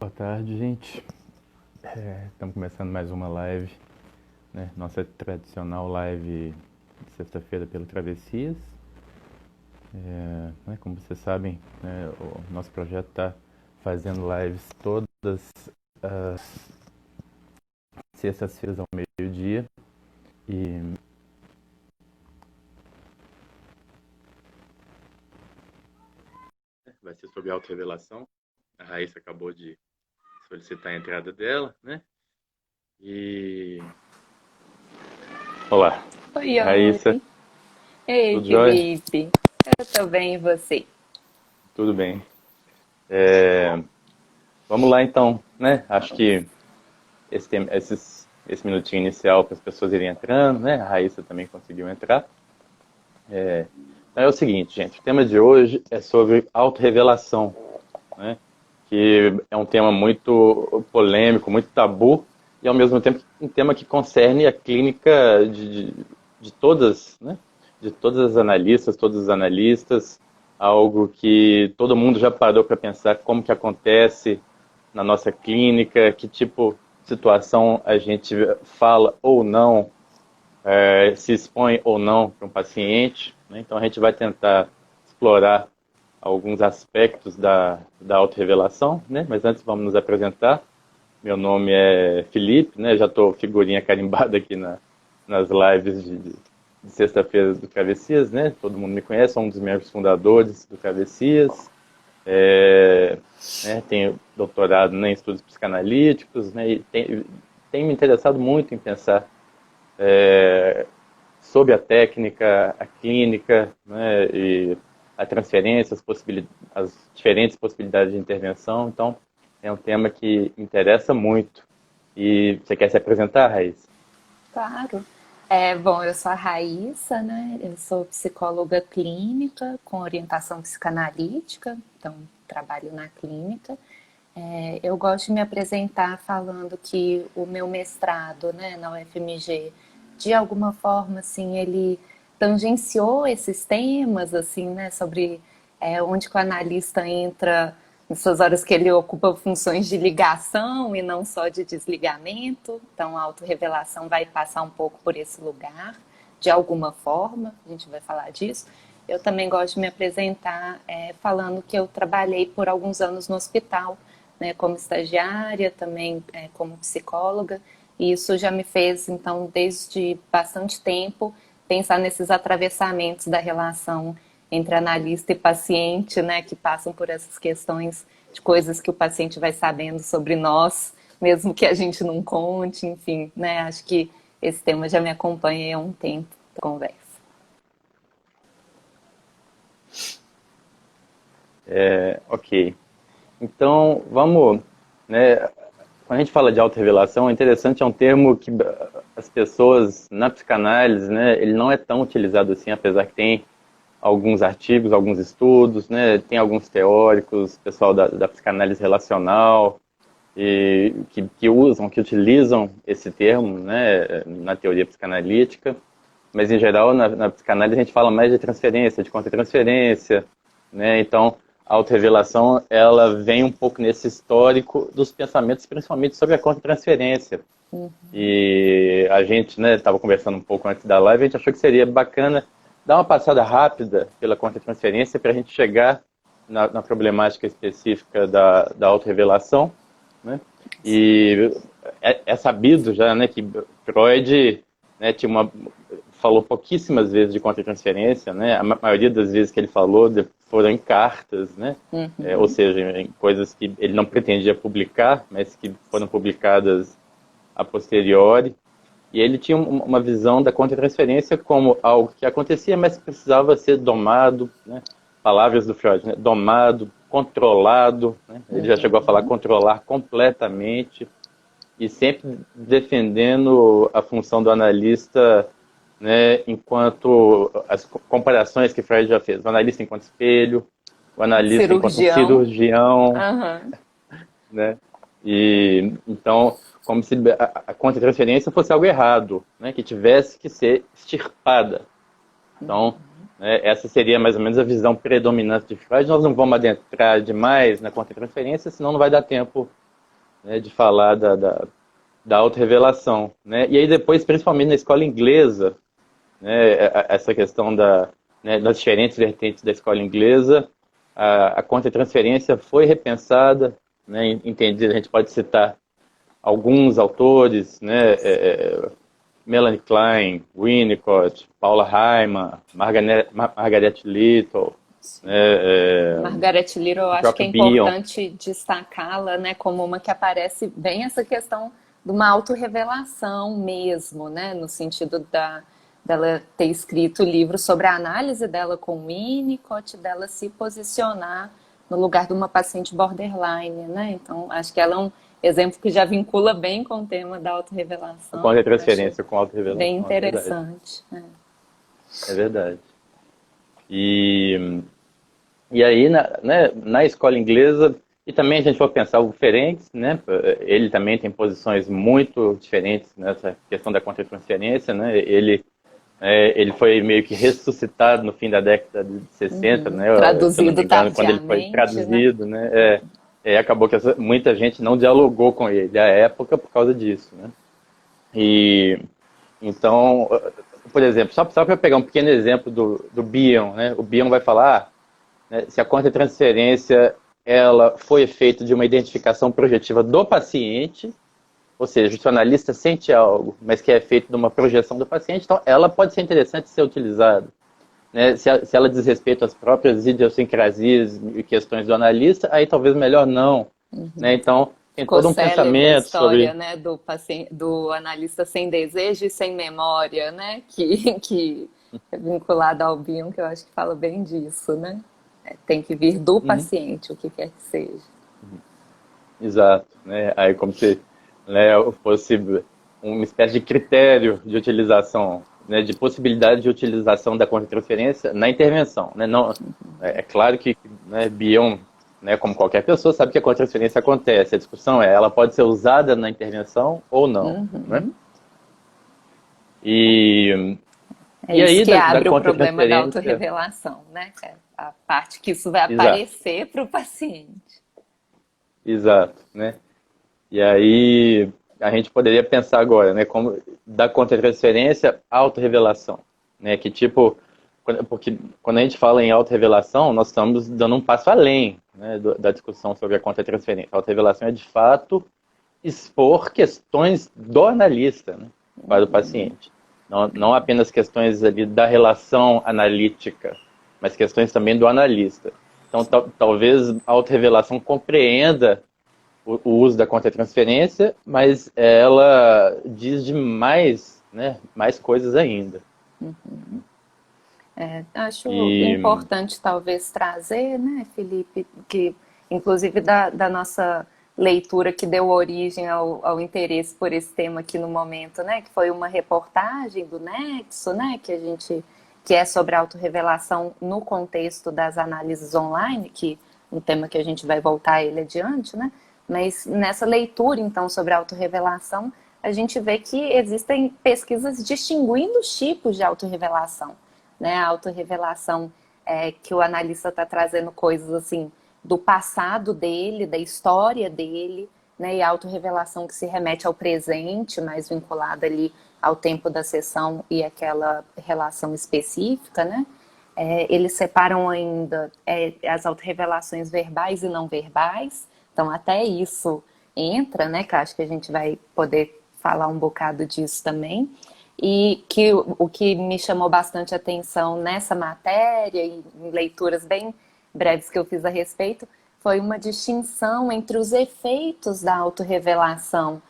Boa tarde, gente. Estamos começando mais uma live, né? Nossa tradicional live de sexta-feira pelo Travessias. Né? Como vocês sabem, né, o nosso projeto está fazendo lives todas as sextas-feiras ao meio-dia. E vai ser sobre autorrevelação. A Raíssa acabou de solicitar a entrada dela, né? E olá, Oi, Raíssa, oi. Ei, tudo jóia? Felipe. Eu tô bem, e você? Tudo bem. Vamos lá então, né? Acho que esse minutinho inicial para as pessoas irem entrando, né? A Raíssa também conseguiu entrar. Então é o seguinte, gente, o tema de hoje é sobre autorrevelação, né? Que é um tema muito polêmico, muito tabu, e ao mesmo tempo um tema que concerne a clínica de todas, né? De todas as analistas, todos os analistas, algo que todo mundo já parou para pensar como que acontece na nossa clínica, que tipo de situação a gente fala ou não, se expõe ou não para um paciente, né? Então a gente vai tentar explorar alguns aspectos da autorrevelação, né? Mas antes vamos nos apresentar. Meu nome é Felipe, né? Já estou figurinha carimbada aqui nas lives de sexta-feira do Travessias, né? Todo mundo me conhece, sou um dos membros fundadores do Travessias. Né? Tenho doutorado, né, em estudos psicanalíticos, né? E tenho me interessado muito em pensar sobre a técnica, a clínica, né, e a transferência, as diferentes possibilidades de intervenção. Então, é um tema que interessa muito. E você quer se apresentar, Raíssa? Claro. Bom, eu sou a Raíssa, né? Eu sou psicóloga clínica com orientação psicanalítica, então trabalho na clínica. Eu gosto de me apresentar falando que o meu mestrado, né, na UFMG, de alguma forma, assim, ele tangenciou esses temas, assim, né, sobre onde que o analista entra nessas horas que ele ocupa funções de ligação e não só de desligamento. Então, a autorrevelação vai passar um pouco por esse lugar, de alguma forma, a gente vai falar disso. Eu também gosto de me apresentar falando que eu trabalhei por alguns anos no hospital, né, como estagiária, também como psicóloga, e isso já me fez, então, desde bastante tempo, pensar nesses atravessamentos da relação entre analista e paciente, né, que passam por essas questões de coisas que o paciente vai sabendo sobre nós, mesmo que a gente não conte, enfim, né, acho que esse tema já me acompanha há um tempo da conversa. Ok. Então, vamos, né, quando a gente fala de autorrevelação, é interessante, é um termo que as pessoas, na psicanálise, né, ele não é tão utilizado assim, apesar que tem alguns artigos, alguns estudos, né, tem alguns teóricos, pessoal da psicanálise relacional, que usam, que utilizam esse termo, né, na teoria psicanalítica, mas em geral na psicanálise a gente fala mais de transferência, de contra-transferência, né, então a autorrevelação ela vem um pouco nesse histórico dos pensamentos, principalmente sobre a contra-transferência. E a gente, né, estava conversando um pouco antes da live, a gente achou que seria bacana dar uma passada rápida pela contra-transferência para a gente chegar na problemática específica da autorrevelação, né? E é sabido já, né, que Freud, né, falou pouquíssimas vezes de contra-transferência, né? A maioria das vezes que ele falou foram em cartas, né? Ou seja, em coisas que ele não pretendia publicar, mas que foram publicadas a posteriori. E ele tinha uma visão da contra-transferência como algo que acontecia, mas que precisava ser domado, né? Palavras do Freud, né? Domado, controlado, né? Ele já chegou a falar controlar completamente, e sempre defendendo a função do analista, né? Enquanto as comparações que Freud já fez, o analista enquanto espelho, o analista enquanto um Cirurgião. cirurgião, Uhum. né? E então, como se a contra-transferência fosse algo errado, né? Que tivesse que ser extirpada. Então, né, essa seria mais ou menos a visão predominante de Freud. Nós não vamos adentrar demais na contra-transferência, senão não vai dar tempo né, de falar da autorrevelação, né? E aí depois, principalmente na escola inglesa, né, essa questão né, das diferentes vertentes da escola inglesa, a contratransferência foi repensada, né, entendida, a gente pode citar alguns autores, né, Melanie Klein, Winnicott, Paula Hyman, Margaret Little, né, Margaret Little, eu o acho que é próprio Bion. importante destacá-la, né, como uma que aparece bem essa questão de uma autorrevelação mesmo, né, no sentido dela ter escrito o livro sobre a análise dela com Winnicott, dela se posicionar no lugar de uma paciente borderline, né? Então, acho que ela é um exemplo que já vincula bem com o tema da Com a autorrevelação. Acho retransferência, com a bem autorrevelação, é verdade. interessante, né? É verdade. E, e aí, na escola inglesa, e também a gente for pensar o Ferenc, né? Ele também tem posições muito diferentes nessa questão da contratransferência, né? Ele foi meio que ressuscitado no fim da década de 60, né? Se eu não me Traduzido engano, quando ele foi tardiamente, né? traduzido, né? Acabou que muita gente não dialogou com ele à época por causa disso, né? E então, por exemplo, só para pegar um pequeno exemplo do Bion, né? O Bion vai falar, né, se a contratransferência ela foi feita de uma identificação projetiva do paciente, ou seja, se o analista sente algo, mas que é feito de uma projeção do paciente, então ela pode ser interessante ser utilizada. Né? Se ela diz respeito às próprias idiosincrasias e questões do analista, aí talvez melhor não. Né? Então, tem Ficou todo um célebre a pensamento história, sobre... né, do paciente, do analista sem desejo e sem memória, né, que é vinculado ao Bion, que eu acho que fala bem disso, né? Tem que vir do Uhum, paciente, o que quer que seja. exato. Né? Aí como se, né, fosse uma espécie de critério de utilização, né, de possibilidade de utilização da contratransferência na intervenção. Né? Não, é claro que, né, Bion, né, como qualquer pessoa, sabe que a contratransferência acontece. A discussão ela pode ser usada na intervenção ou não. Né? E, É e isso aí, que da abre o problema da contratransferência, autorrevelação, né? É a parte que isso vai exato, aparecer para o paciente. exato, né? E aí a gente poderia pensar agora, né, como da contratransferência à autorrevelação, né? Que tipo, porque quando a gente fala em autorrevelação, nós estamos dando um passo além, né, da discussão sobre a contratransferência. A autorrevelação é de fato expor questões do analista, né, para o paciente. Não apenas questões ali da relação analítica, mas questões também do analista. Então, talvez a autorrevelação compreenda o uso da contratransferência, mas ela diz de mais, né, mais coisas ainda. Acho E, importante talvez trazer, né, Felipe, que inclusive da nossa leitura que deu origem ao interesse por esse tema aqui no momento, né, que foi uma reportagem do Nexo, né, que é sobre autorrevelação no contexto das análises online, que um tema que a gente vai voltar a ele adiante, né, mas nessa leitura então sobre autorrevelação, a gente vê que existem pesquisas distinguindo os tipos de autorrevelação, né? A autorrevelação que o analista está trazendo coisas assim do passado dele, da história dele, né? E a autorrevelação que se remete ao presente, mais vinculada ali ao tempo da sessão e aquela relação específica, né? Eles separam ainda as autorrevelações verbais e não verbais, então até isso entra, né? Que eu acho que a gente vai poder falar um bocado disso também. E que o que me chamou bastante atenção nessa matéria e em leituras bem breves que eu fiz a respeito foi uma distinção entre os efeitos da autorrevelação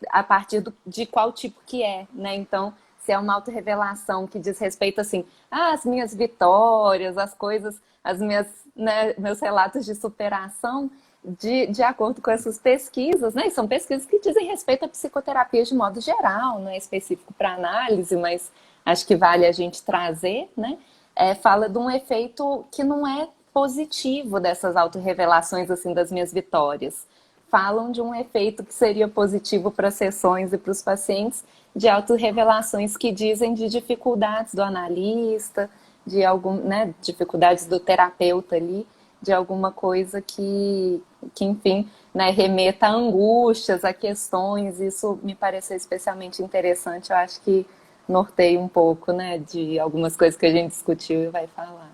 a partir de qual tipo que é, né? Então, se é uma autorrevelação que diz respeito assim, as minhas vitórias, as coisas, as minhas, né, meus relatos de superação, de acordo com essas pesquisas, né? E são pesquisas que dizem respeito à psicoterapia de modo geral, não é específico para análise, mas acho que vale a gente trazer, né? Fala de um efeito que não é positivo dessas autorrevelações assim das minhas vitórias. Falam de um efeito que seria positivo para as sessões e para os pacientes de autorrevelações que dizem de dificuldades do analista, de algum, né, dificuldades do terapeuta ali, de alguma coisa que enfim, né, remeta a angústias, a questões. Isso me pareceu especialmente interessante. Eu acho que norteia um pouco, né, de algumas coisas que a gente discutiu e vai falar.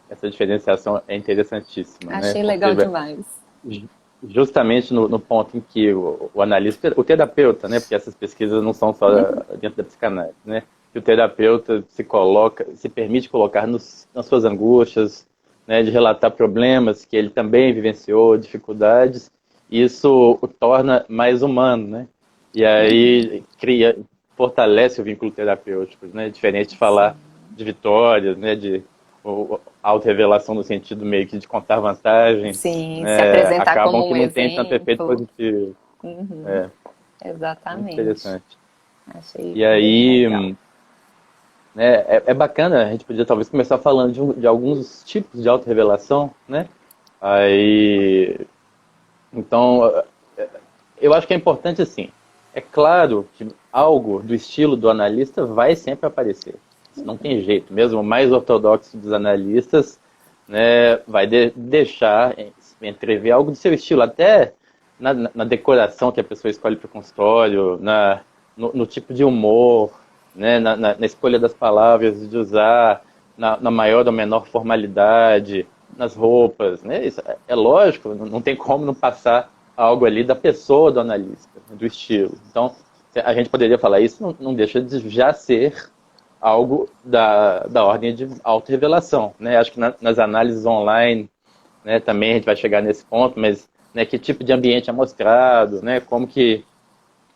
Essa diferenciação é interessantíssima, né? Achei Porque legal demais. ju- justamente no ponto em que o analista, o terapeuta, né? Porque essas pesquisas não são só dentro da psicanálise, né? Que o terapeuta se coloca, se permite colocar nas suas angústias, né? De relatar problemas que ele também vivenciou, dificuldades, e isso o torna mais humano, né? E aí fortalece o vínculo terapêutico, né? Diferente de falar Sim, de vitórias, né? De autorrevelação no sentido meio que de contar vantagens, sim, se né, apresentar acabam como que um não tem tanto efeito exemplo. positivo. Uhum, É, muito exatamente. interessante. Achei E bem aí, legal. né, é bacana, a gente podia talvez começar falando de alguns tipos de autorrevelação, né? Aí, então, eu acho que é importante assim. É claro que algo do estilo do analista vai sempre aparecer. Isso não tem jeito. Mesmo o mais ortodoxo dos analistas, né, vai deixar entrever algo do seu estilo, até na decoração que a pessoa escolhe para o consultório, no tipo de humor, né, na escolha das palavras de usar, na maior ou menor formalidade, nas roupas. Né? Isso é lógico, não tem como não passar algo ali da pessoa do analista, do estilo. Então, a gente poderia falar isso, não deixa de já ser algo da ordem de autorrevelação. Né? Acho que nas análises online, né, também a gente vai chegar nesse ponto, mas né, que tipo de ambiente é mostrado, né, como que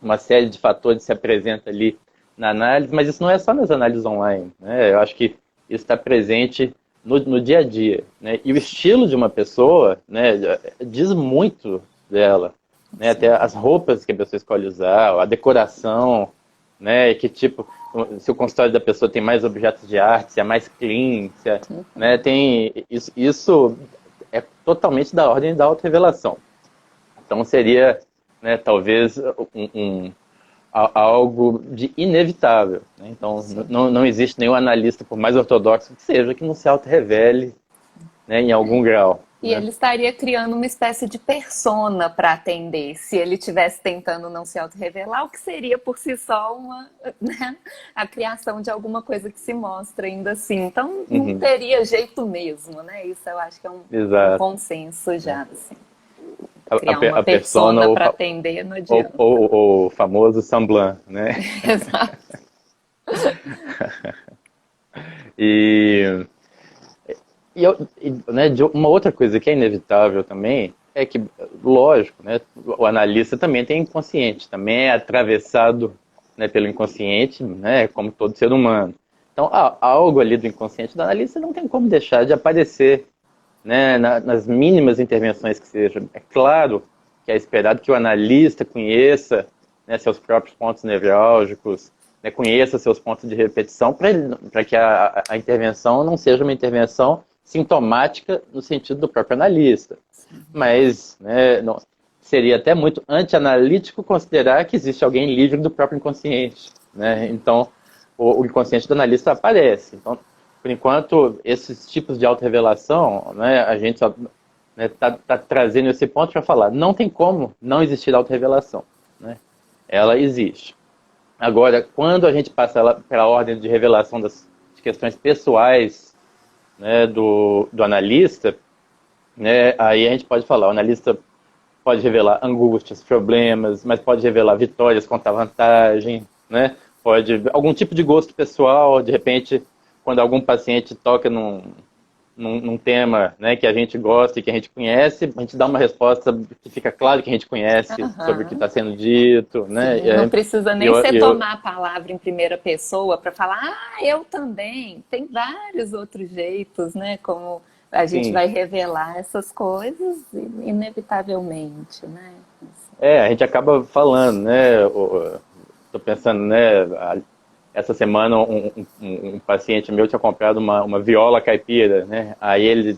uma série de fatores se apresenta ali na análise, mas isso não é só nas análises online. Né? Eu acho que isso está presente no dia a dia. Né? E o estilo de uma pessoa, né, diz muito dela. Né? Até Sim. as roupas que a pessoa escolhe usar, a decoração, né? Que tipo, se o consultório da pessoa tem mais objetos de arte, se é mais clean, se é, né? Tem isso é totalmente da ordem da autorrevelação. Então seria, né, talvez algo de inevitável. Né? Então Sim. não existe nenhum analista, por mais ortodoxo que seja, que não se autorrevele, né, em algum grau. E Né? ele estaria criando uma espécie de persona para atender, se ele estivesse tentando não se autorrevelar, o que seria por si só uma, né, a criação de alguma coisa que se mostra ainda assim. Então não Uhum. teria jeito mesmo, né? Isso eu acho que é um Exato. consenso Né? já, assim. A, Criar uma a persona persona para atender não adianta. o famoso semblant, né? Exato. E, né, uma outra coisa que é inevitável também é que, lógico, né, o analista também tem inconsciente, também é atravessado, né, pelo inconsciente, né, como todo ser humano. Então, algo ali do inconsciente do analista não tem como deixar de aparecer, né, nas mínimas intervenções que sejam. É claro que é esperado que o analista conheça, né, seus próprios pontos nevrálgicos, né, conheça seus pontos de repetição, para que a intervenção não seja uma intervenção sintomática no sentido do próprio analista. Mas né, seria até muito anti-analítico considerar que existe alguém livre do próprio inconsciente. Né? Então, o inconsciente do analista aparece. Então, por enquanto, esses tipos de autorrevelação, né, a gente só tá trazendo esse ponto para falar, não tem como não existir autorrevelação. Né? Ela existe. Agora, quando a gente passa para a ordem de revelação de questões pessoais, né, do analista, né, aí a gente pode falar, o analista pode revelar angústias, problemas, mas pode revelar vitórias, contar vantagem, né? Pode algum tipo de gosto pessoal, de repente, quando algum paciente toca num tema, né, que a gente gosta e que a gente conhece, a gente dá uma resposta que fica claro que a gente conhece sobre o que Aham. está sendo dito, né? Sim, não precisa E nem eu, ser eu, tomar a palavra em primeira pessoa para falar, ah, eu também. Tem vários outros jeitos, né? Como a gente sim, vai revelar essas coisas, inevitavelmente, né? a gente acaba falando, né? Estou pensando, né? Essa semana um paciente meu tinha comprado uma viola caipira, né? Aí ele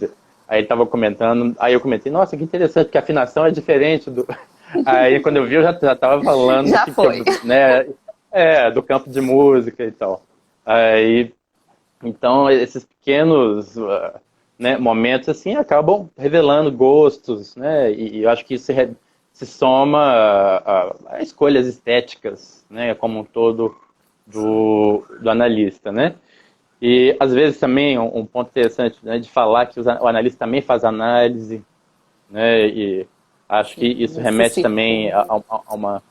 estava comentando, aí eu comentei, nossa, que interessante, que a afinação é diferente do. Aí quando eu vi, eu já estava falando Já foi. né? Do campo de música e tal. Aí, então, esses pequenos né, momentos assim acabam revelando gostos, né, e eu acho que isso se soma a escolhas estéticas, né, como um todo do analista, né. E às vezes também um ponto interessante, né, de falar que o analista também faz análise, né, e acho que Sim, isso nesse remete também circuito. a uma...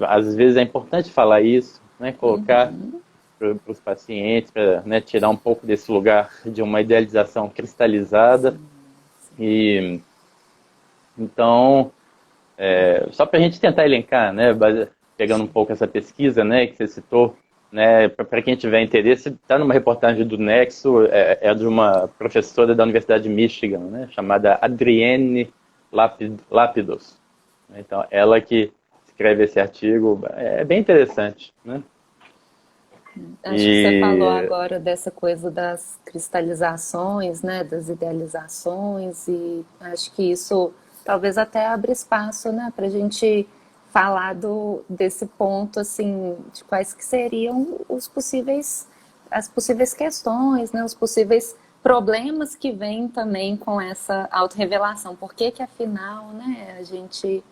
às vezes é importante falar isso, né, colocar para os pacientes, para, né, tirar um pouco desse lugar de uma idealização cristalizada. Sim, sim. E então, só para a gente tentar elencar, né, pegando um Sim. pouco essa pesquisa, né, que você citou, né, para quem tiver interesse, está numa reportagem do Nexo, de uma professora da Universidade de Michigan, né, chamada Adrienne Lapidus. Então, ela que escreve esse artigo, é bem interessante, né? Acho que você falou E agora dessa coisa das cristalizações, né, das idealizações, e acho que isso talvez até abra espaço, né, para a gente falar desse ponto, assim, de quais que seriam as possíveis questões, né, os possíveis problemas que vêm também com essa autorrevelação. Por que que afinal, né, a gente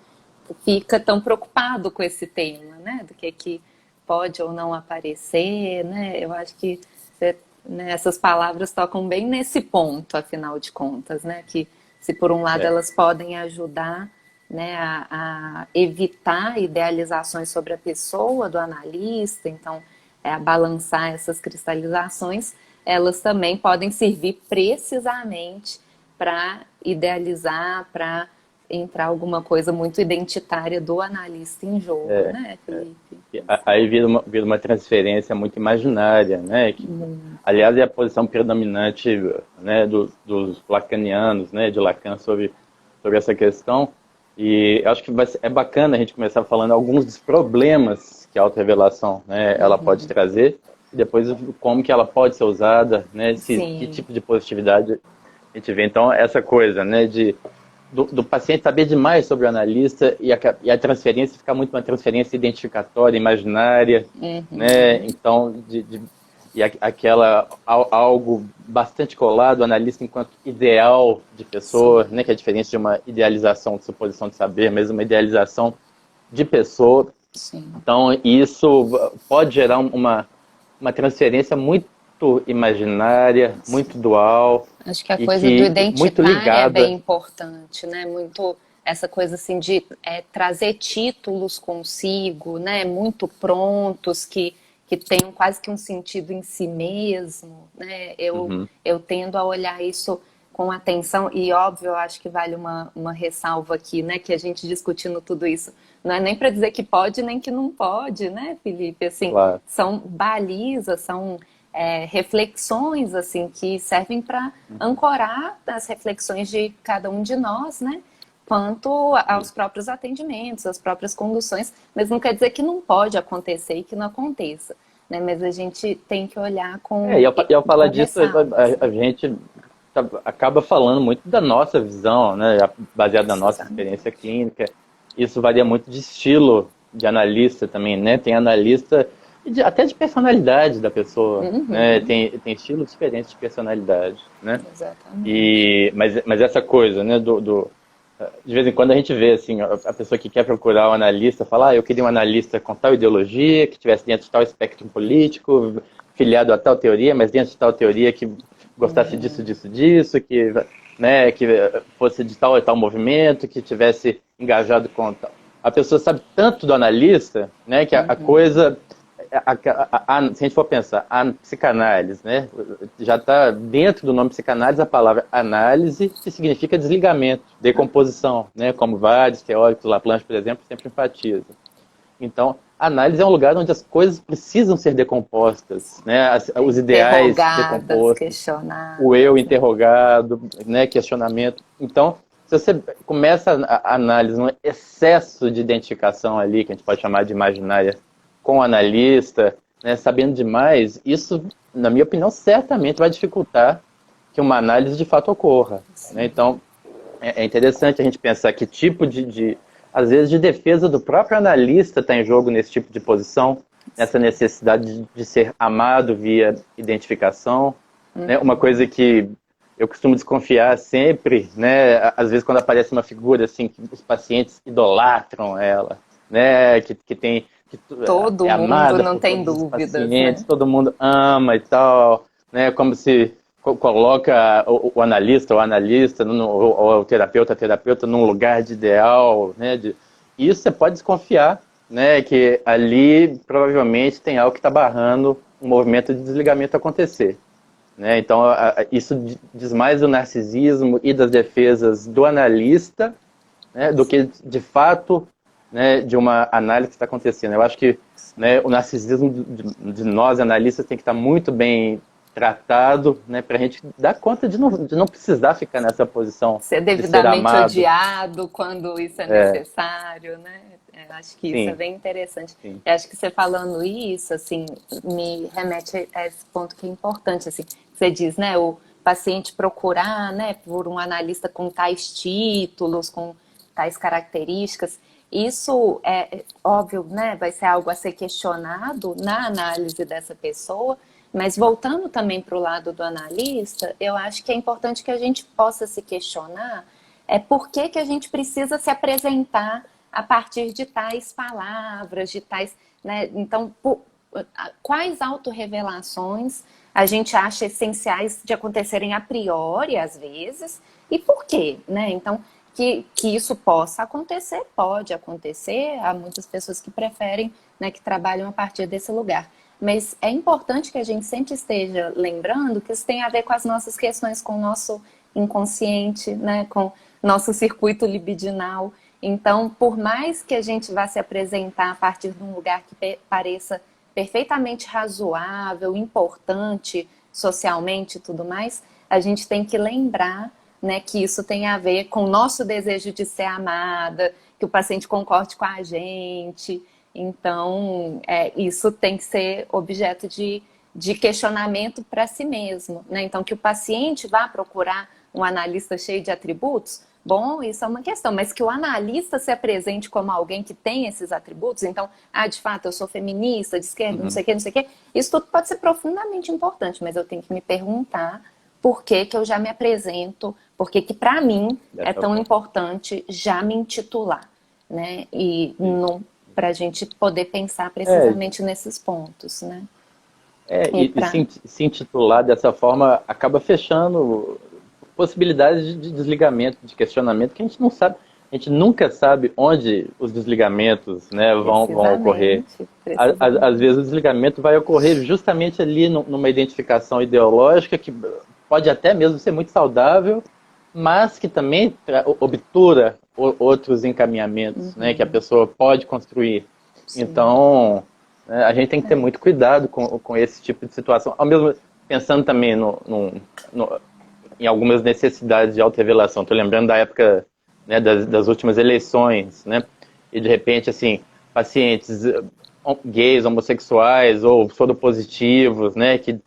fica tão preocupado com esse tema, né? Do que pode ou não aparecer, né? Eu acho que né, essas palavras tocam bem nesse ponto, afinal de contas, né? Que se por um lado é, elas podem ajudar, né, a evitar idealizações sobre a pessoa do analista, então a balançar essas cristalizações, elas também podem servir precisamente para idealizar, para entrar alguma coisa muito identitária do analista em jogo, né, Felipe? aí vira uma transferência muito imaginária, né? Que, aliás, é a posição predominante, né, dos lacanianos, né, de Lacan sobre essa questão. E eu acho que é bacana a gente começar falando alguns dos problemas que a autorrevelação, né, ela pode trazer, e depois como que ela pode ser usada, né, que Sim, tipo de positividade a gente vê. Então, essa coisa, né, do paciente saber demais sobre o analista e a transferência ficar muito uma transferência identificatória, imaginária, né? Então, algo bastante colado, o analista enquanto ideal de pessoa, sim, né? Que é diferente de uma idealização de suposição de saber, mas uma idealização de pessoa. sim. Então, isso pode gerar uma transferência muito imaginária, muito Sim. dual Acho que a e coisa do que muito identitário é bem ligada. importante, né? Muito essa coisa assim de trazer títulos consigo, né? Muito prontos que tenham quase que um sentido em si mesmo, né? Uhum. Eu tendo a olhar isso com atenção e óbvio, eu acho que vale uma ressalva aqui, né? Que a gente discutindo tudo isso não é nem para dizer que pode nem que não pode, né, Felipe? Assim, Claro. são balizas, são reflexões assim que servem para ancorar as reflexões de cada um de nós, né? Quanto aos próprios atendimentos, às próprias conduções, mas não quer dizer que não pode acontecer e que não aconteça, né? Mas a gente tem que olhar E ao falar com disso, ressalvas, né? a gente acaba falando muito da nossa visão, né, baseada na nossa Precisamente. experiência clínica. Isso varia muito de estilo de analista também, né? Tem analista até de personalidade da pessoa, né? Uhum, Tem estilos diferentes de personalidade, né? exatamente. Mas essa coisa, né, de vez em quando a gente vê assim, a pessoa que quer procurar um analista fala, eu queria um analista com tal ideologia, que estivesse dentro de tal espectro político, filiado a tal teoria, mas dentro de tal teoria que gostasse disso, disso, disso, que, né, que fosse de tal e tal movimento, que tivesse engajado com tal. A pessoa sabe tanto do analista, né, que a coisa se a gente for pensar, a psicanálise, né, já está dentro do nome psicanálise a palavra análise, que significa desligamento, decomposição, né, como vários teóricos, Laplanche, por exemplo, sempre enfatizam. Então, a análise é um lugar onde as coisas precisam ser decompostas, né, os ideais Interrogadas, decompostos, o eu questionadas, né? interrogado, né, questionamento. Então, se você começa a análise um excesso de identificação ali, que a gente pode chamar de imaginária, com o analista, né, sabendo demais, isso, na minha opinião, certamente vai dificultar que uma análise de fato ocorra, né? Sim. Então, é interessante a gente pensar que tipo às vezes, de defesa do próprio analista está em jogo nesse tipo de posição, nessa necessidade de ser amado via identificação, né? Uma coisa que eu costumo desconfiar sempre, né? Às vezes quando aparece uma figura assim que os pacientes idolatram ela, né? Que tem que Todo é mundo amada não por tem todos os dúvidas, pacientes, né? todo mundo ama e tal, né? Como se coloca o analista, ou o terapeuta, a terapeuta num lugar de ideal, né? Isso você pode desconfiar, né? Que ali provavelmente tem algo que está barrando um movimento de desligamento acontecer. Né? Então, isso diz mais do narcisismo e das defesas do analista, né, do que, de fato, né, de uma análise que está acontecendo. Eu acho que, né, o narcisismo de nós, analistas, tem que estar muito bem tratado, né, para a gente dar conta de não precisar ficar nessa posição Ser de ser devidamente amado. odiado quando isso é É, necessário, né? Acho que isso é sim, bem interessante. sim. Eu acho que você falando isso, assim, me remete a esse ponto que é importante, assim, você diz, né, o paciente procurar, né, por um analista com tais títulos, com tais características, isso é óbvio, né, vai ser algo a ser questionado na análise dessa pessoa, mas voltando também para o lado do analista, eu acho que é importante que a gente possa se questionar por que, que a gente precisa se apresentar a partir de tais palavras, de tais. Né? Então, quais autorrevelações a gente acha essenciais de acontecerem a priori, às vezes, e por quê? Né? Então, que isso possa acontecer, pode acontecer, há muitas pessoas que preferem, né, que trabalham a partir desse lugar. Mas é importante que a gente sempre esteja lembrando que isso tem a ver com as nossas questões, com o nosso inconsciente, né, com nosso circuito libidinal. Então, por mais que a gente vá se apresentar a partir de um lugar que pareça perfeitamente razoável, importante socialmente e tudo mais, a gente tem que lembrar, né, que isso tem a ver com o nosso desejo de ser amada, que o paciente concorde com a gente. Então, isso tem que ser objeto de questionamento para si mesmo, né? Então, que o paciente vá procurar um analista cheio de atributos, bom, isso é uma questão, mas que o analista se apresente como alguém que tem esses atributos, então, de fato, eu sou feminista, de esquerda, Uhum. não sei o que, isso tudo pode ser profundamente importante, mas eu tenho que me perguntar por que que eu já me apresento, por que que para mim é Dessa tão forma. importante já me intitular, né? E não para a gente poder pensar É, precisamente nesses pontos, né? E e para se intitular dessa forma acaba fechando possibilidades de desligamento, de questionamento, que a gente não sabe, a gente nunca sabe onde os desligamentos, né, vão ocorrer. precisamente, Às precisamente. vezes o desligamento vai ocorrer justamente ali numa identificação ideológica que pode até mesmo ser muito saudável, mas que também obtura outros encaminhamentos, né, que a pessoa pode construir. Sim. Então, né, a gente tem que ter muito cuidado com esse tipo de situação. Ao mesmo pensando também em algumas necessidades de autorrevelação. Estou lembrando da época, né, das últimas eleições, né? E de repente, assim, pacientes gays, homossexuais ou soropositivos, né, que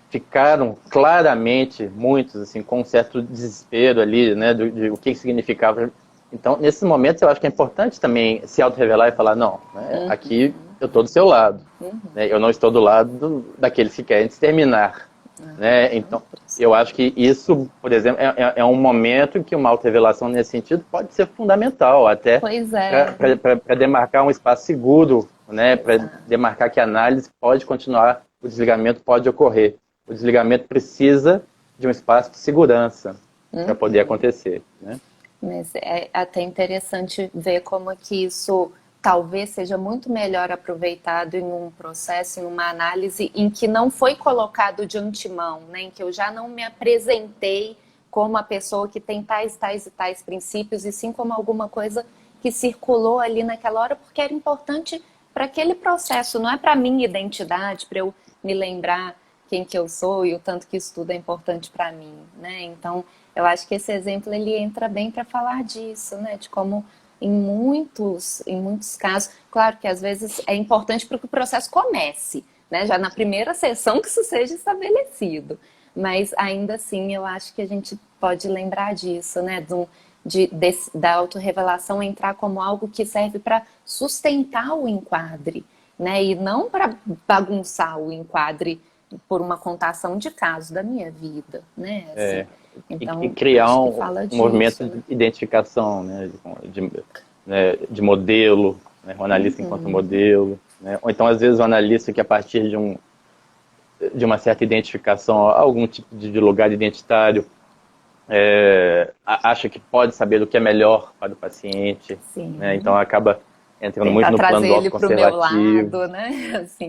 ficaram claramente, muitos, assim, com um certo desespero ali, né, de o que significava. Então, nesses momentos, eu acho que é importante também se autorrevelar e falar, não, né, aqui eu estou do seu lado, né, eu não estou do lado daqueles que querem exterminar, né, então, eu acho que isso, por exemplo, é um momento em que uma autorrevelação nesse sentido pode ser fundamental, até Pois é, para demarcar um espaço seguro, né, para exato. demarcar que a análise pode continuar, o desligamento pode ocorrer. O desligamento precisa de um espaço de segurança para poder acontecer, né? Mas é até interessante ver como que isso talvez seja muito melhor aproveitado em um processo, em uma análise em que não foi colocado de antemão, né? Em que eu já não me apresentei como a pessoa que tem tais, tais e tais princípios, e sim como alguma coisa que circulou ali naquela hora, porque era importante para aquele processo, não é para minha identidade, para eu me lembrar quem que eu sou e o tanto que isso tudo é importante para mim, né? Então, eu acho que esse exemplo ele entra bem para falar disso, né? De como em muitos casos, claro que às vezes é importante para que o processo comece, né? Já na primeira sessão que isso seja estabelecido. Mas ainda assim, eu acho que a gente pode lembrar disso, né? Da autorrevelação entrar como algo que serve para sustentar o enquadre, né? E não para bagunçar o enquadre por uma contação de casos da minha vida, né? Assim, e Então, criar acho que um, fala um movimento disso, de né? identificação, né, de modelo, né, o analista enquanto modelo, né, ou então às vezes o analista que a partir de uma certa identificação, algum tipo de lugar identitário, acha que pode saber o que é melhor para o paciente, né, então Sim. acaba entrando muito Tentar no plano trazer do ele para o meu autoconservativo. lado, né? Assim,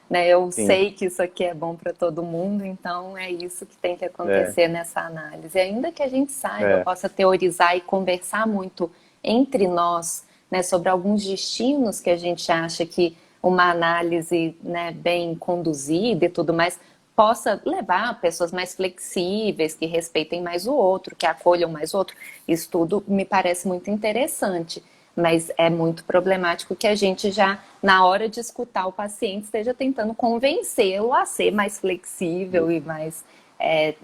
né? Eu Sim, sei que isso aqui é bom para todo mundo, então é isso que tem que é, acontecer nessa análise. E ainda que a gente saiba, é, possa teorizar e conversar muito entre nós, né, sobre alguns destinos que a gente acha que uma análise, né, bem conduzida e tudo mais possa levar a pessoas mais flexíveis, que respeitem mais o outro, que acolham mais o outro. Isso tudo me parece muito interessante. Mas é muito problemático que a gente já, na hora de escutar o paciente, esteja tentando convencê-lo a ser mais flexível e mais,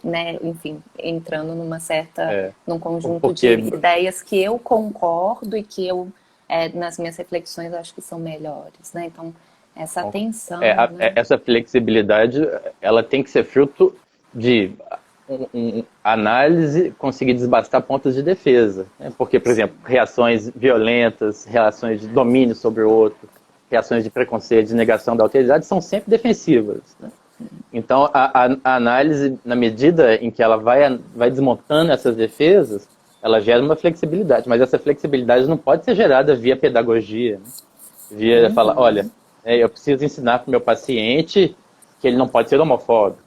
né, enfim, entrando é, num conjunto de porque ideias que eu concordo e que eu, nas minhas reflexões, acho que são melhores, né? Então, essa atenção, né? essa flexibilidade, ela tem que ser fruto de análise, conseguir desbastar pontos de defesa, né? Porque, por exemplo, reações violentas, reações de domínio sobre o outro, reações de preconceito, de negação da autoridade, são sempre defensivas, né? Então, a análise, na medida em que ela vai desmontando essas defesas, ela gera uma flexibilidade, mas essa flexibilidade não pode ser gerada via pedagogia, né? Via falar, olha, eu preciso ensinar para o meu paciente que ele não pode ser homofóbico,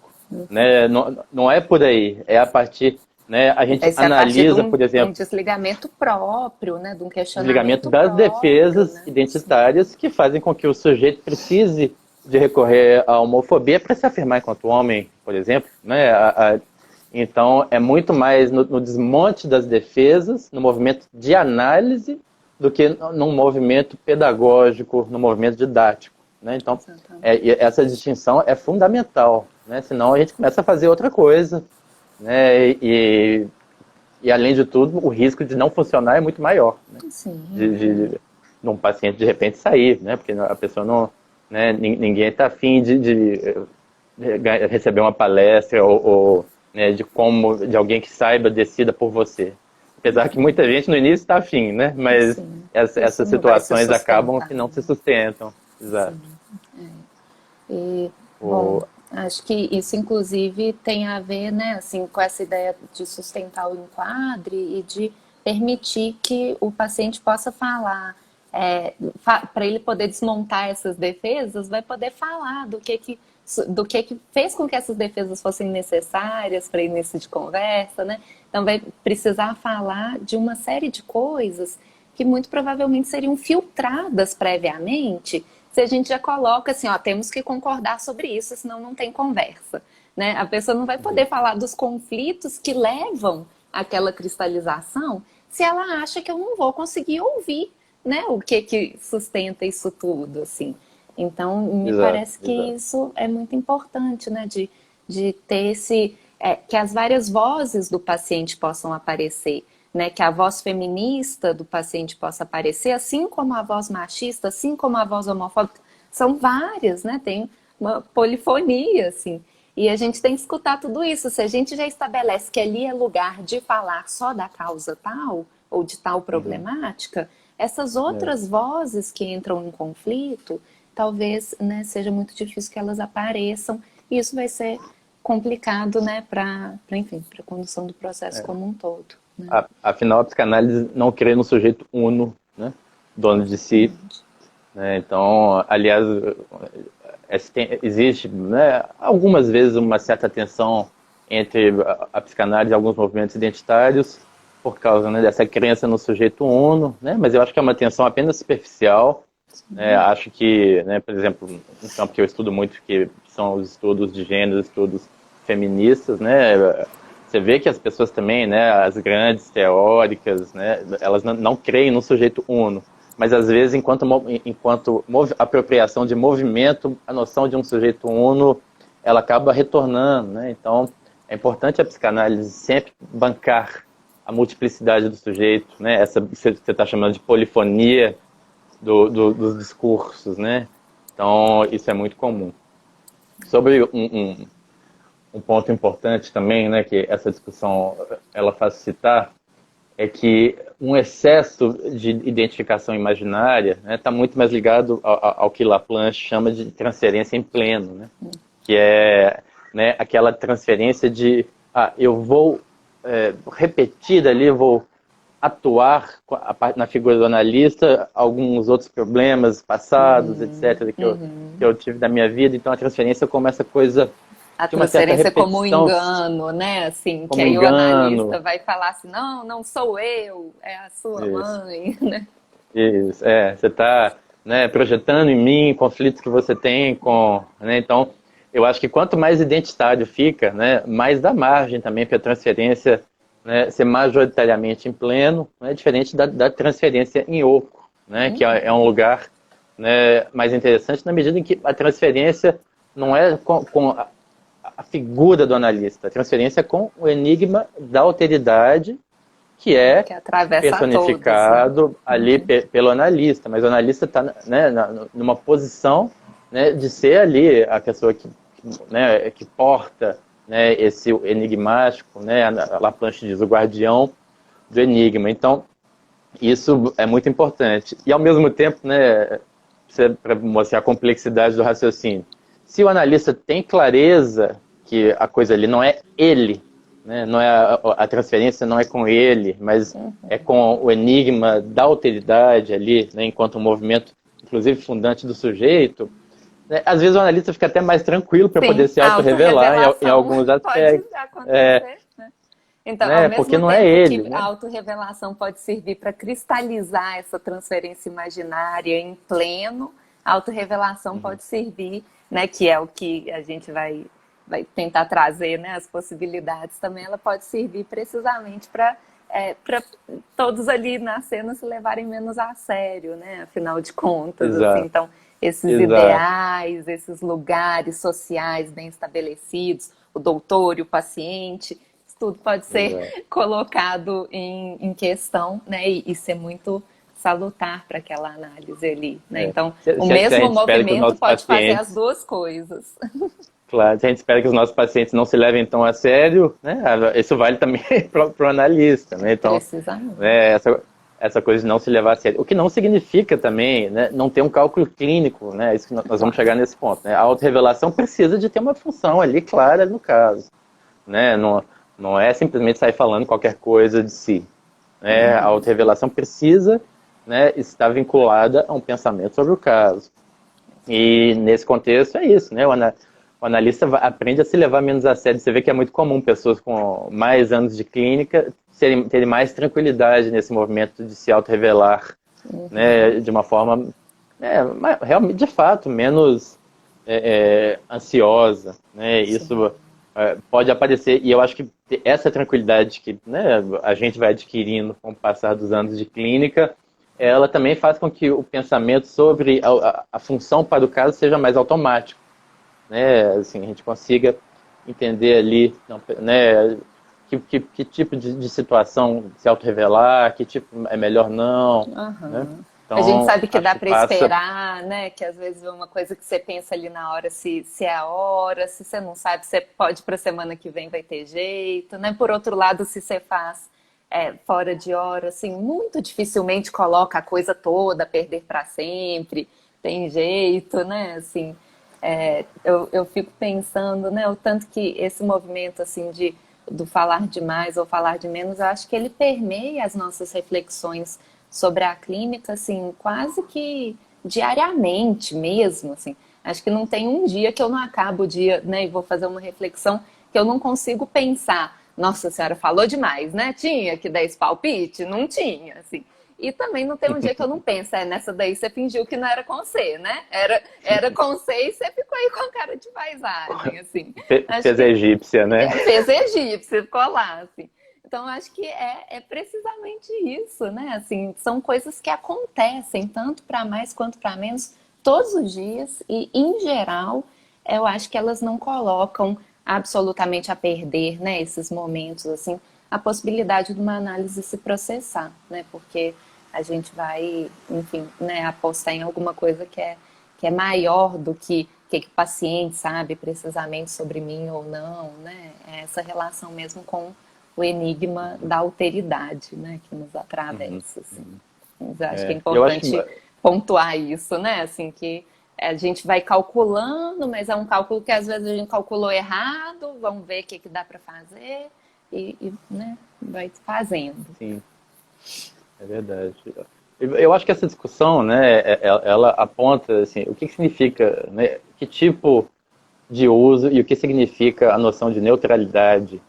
né? Não, não é por aí, é a partir, né? A gente Vai ser a partir analisa, por de um exemplo, desligamento próprio, né? De um desligamento questionamento das próprio, defesas né? Sim, identitárias que fazem com que o sujeito precise de recorrer à homofobia para se afirmar enquanto homem, por exemplo, né? Então, é muito mais no desmonte das defesas, no movimento de análise, do que num movimento pedagógico, no movimento didático, né? Então, exatamente. essa distinção é fundamental, né? Senão a gente começa a fazer outra coisa, né? E além de tudo, o risco de não funcionar é muito maior, né? Sim, De um paciente de repente sair, né? Porque a pessoa não, né? Ninguém está afim de receber uma palestra ou né, de alguém que saiba, decida por você. Apesar que muita gente no início está afim, né? Mas sim. Isso essas não vai se situações acabam sustentar, que não se né? sustentam. Exato. Sim. E, bom, O, acho que isso inclusive tem a ver, né, assim, com essa ideia de sustentar o enquadre e de permitir que o paciente possa falar, para ele poder desmontar essas defesas, vai poder falar do que fez com que essas defesas fossem necessárias para início de conversa, né? Então vai precisar falar de uma série de coisas que muito provavelmente seriam filtradas previamente se a gente já coloca assim, ó, temos que concordar sobre isso, senão não tem conversa, né? A pessoa não vai poder falar dos conflitos que levam àquela cristalização se ela acha que eu não vou conseguir ouvir, né? O que sustenta isso tudo, assim. Então, me exato, parece que exato. isso é muito importante, né? De ter que as várias vozes do paciente possam aparecer, né? Que a voz feminista do paciente possa aparecer, assim como a voz machista, assim como a voz homofóbica, são várias, né? Tem uma polifonia, assim. E a gente tem que escutar tudo isso. Se a gente já estabelece que ali é lugar de falar só da causa tal, ou de tal Uhum. problemática, essas É. outras vozes que entram em conflito, talvez, né, seja muito difícil que elas apareçam, e isso vai ser complicado, né, enfim, para a condução do processo como um todo, né? Afinal, a psicanálise não crê no sujeito uno, né? Dono de si, Exatamente. né? Então, aliás, existe, né, algumas vezes uma certa tensão entre a psicanálise e alguns movimentos identitários por causa, né, dessa crença no sujeito uno, né? Mas eu acho que é uma tensão apenas superficial. Acho que, né, por exemplo, um campo que eu estudo muito, que são os estudos de gênero, estudos feministas, né? Você vê que as pessoas também, né, as grandes teóricas, né, elas não creem no sujeito uno, mas às vezes, enquanto apropriação de movimento, a noção de um sujeito uno, ela acaba retornando, né? Então, é importante a psicanálise sempre bancar a multiplicidade do sujeito, né? Essa que você está chamando de polifonia dos discursos, né? Então, isso é muito comum. Sobre um ponto importante também, né, que essa discussão ela faz citar, é que um excesso de identificação imaginária está muito mais ligado ao que Laplanche chama de transferência em pleno, né? Que é, né, aquela transferência de eu vou repetir ali, vou atuar na figura do analista alguns outros problemas passados, etc., que eu tive da minha vida. Então a transferência como essa coisa A de uma certa transferência como um repetição, engano, né? Assim, que como aí o analista engano. vai falar assim, não, não sou eu, é a sua Isso. mãe, né? Isso, você está, né, projetando em mim conflitos que você tem com, né, então eu acho que quanto mais identitário fica, né, mais dá margem também para a transferência, né, ser majoritariamente em pleno, né, diferente da transferência em oco, né, que é um lugar, né, mais interessante na medida em que a transferência não é com a figura do analista, a transferência é com o enigma da alteridade que é Que atravessa a todos, né? personificado ali pelo analista, mas o analista está, né, numa posição, né, de ser ali a pessoa né, que porta, né, esse enigmático, né, a Laplanche diz, o guardião do enigma. Então, isso é muito importante. E, ao mesmo tempo, né, para mostrar a complexidade do raciocínio, se o analista tem clareza que a coisa ali não é ele, né, não é a transferência não é com ele, mas é com o enigma da alteridade ali, né, enquanto um movimento, inclusive fundante do sujeito, né, às vezes o analista fica até mais tranquilo para poder Sim, se a autorrevelar em autorrevelação alguns pode aspectos, acontecer, né? Então, ao né, porque mesmo não é tempo que ele, a né? autorrevelação pode servir para cristalizar essa transferência imaginária em pleno, a autorrevelação pode servir, né, que é o que a gente vai tentar trazer, né, as possibilidades também, ela pode servir precisamente para todos ali na cena se levarem menos a sério, né, afinal de contas, assim, Exato, então esses exato. ideais, esses lugares sociais bem estabelecidos, o doutor e o paciente, tudo pode Exato. ser colocado em questão, né, e ser muito salutar para aquela análise ali, né? É. Então, o Se a mesmo gente espera que os movimento nossos pode fazer as pacientes, duas coisas. claro, se a gente espera que os nossos pacientes não se levem tão a sério, né, isso vale também para o analista, né? Então, Precisamente. né, essa coisa de não se levar a sério. O que não significa também, né, não ter um cálculo clínico, né? Isso que nós vamos Claro. chegar nesse ponto, né? A autorrevelação precisa de ter uma função ali clara no caso, né? Não, não é simplesmente sair falando qualquer coisa de si, né? A autorrevelação precisa, né, estar vinculada a um pensamento sobre o caso. E nesse contexto é isso, né? O analista aprende a se levar menos a sério. Você vê que é muito comum pessoas com mais anos de clínica terem mais tranquilidade nesse movimento de se auto-revelar, né? De uma forma, realmente, de fato, menos ansiosa, né? Sim. Isso pode aparecer, e eu acho que essa tranquilidade que, né, a gente vai adquirindo com o passar dos anos de clínica, ela também faz com que o pensamento sobre a função para o caso seja mais automático, né? Assim, a gente consiga entender ali, né, que tipo de situação se auto-revelar, que tipo é melhor não, né? Uhum. A gente Então, sabe que acho dá que para passa. esperar, né? Que às vezes é uma coisa que você pensa ali na hora se é a hora, se você não sabe, você pode para a semana que vem vai ter jeito, né? Por outro lado, se você faz fora de hora, assim, muito dificilmente coloca a coisa toda a perder para sempre, tem jeito, né? Assim, eu fico pensando, né? O tanto que esse movimento assim do falar de mais ou falar de menos, eu acho que ele permeia as nossas reflexões sobre a clínica, assim, quase que diariamente mesmo, assim. Acho que não tem um dia que eu não acabo o dia, né, e vou fazer uma reflexão que eu não consigo pensar. Nossa senhora, falou demais, né? Tinha que dar esse palpite? Não tinha, assim. E também não tem um dia que eu não penso, nessa daí você fingiu que não era com C, né? Era com C e você ficou aí com cara de paisagem, assim. Acho Fez a que egípcia, né? fez egípcio, ficou lá, assim. Então, acho que é precisamente isso, né? Assim, são coisas que acontecem, tanto para mais quanto para menos, todos os dias, e, em geral, eu acho que elas não colocam absolutamente a perder, né, esses momentos, assim, a possibilidade de uma análise se processar, né? Porque a gente vai, enfim, né, apostar em alguma coisa que é maior do que que o paciente sabe precisamente sobre mim ou não, né? É essa relação mesmo com o enigma da alteridade, né, que nos Uhum. atravessa, assim. Mas eu acho que é Eu acho que importante pontuar isso, né, assim, que a gente vai calculando, mas é um cálculo que às vezes a gente calculou errado, vamos ver o que dá para fazer né, vai fazendo. sim, é verdade. Eu acho que essa discussão, né, ela aponta assim, o que significa, né, que tipo de uso e o que significa a noção de neutralidade,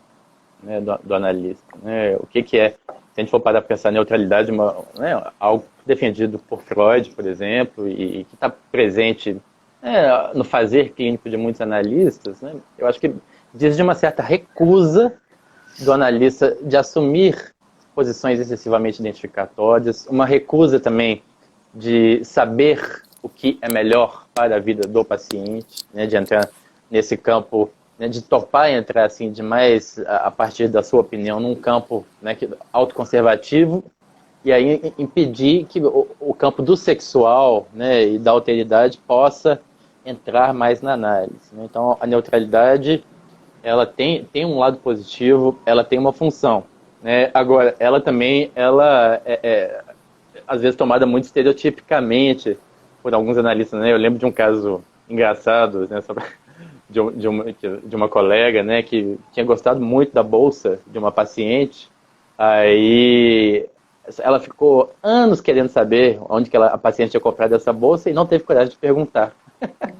né, do analista, né? O que é, se a gente for parar para pensar, neutralidade, né, algo defendido por Freud, por exemplo, e que está presente, né, no fazer clínico de muitos analistas, né? Eu acho que diz de uma certa recusa do analista de assumir posições excessivamente identificatórias, uma recusa também de saber o que é melhor para a vida do paciente, né, de entrar nesse campo, né, de topar entrar assim demais a partir da sua opinião num campo, né, autoconservativo, e aí impedir que o campo do sexual, né, e da alteridade possa entrar mais na análise, né? Então a neutralidade ela tem um lado positivo, ela tem uma função, né? Agora ela também ela é às vezes tomada muito estereotipicamente por alguns analistas, né? Eu lembro de um caso engraçado, né, de uma colega, né, que tinha gostado muito da bolsa de uma paciente, aí ela ficou anos querendo saber onde que a paciente tinha comprado essa bolsa e não teve coragem de perguntar.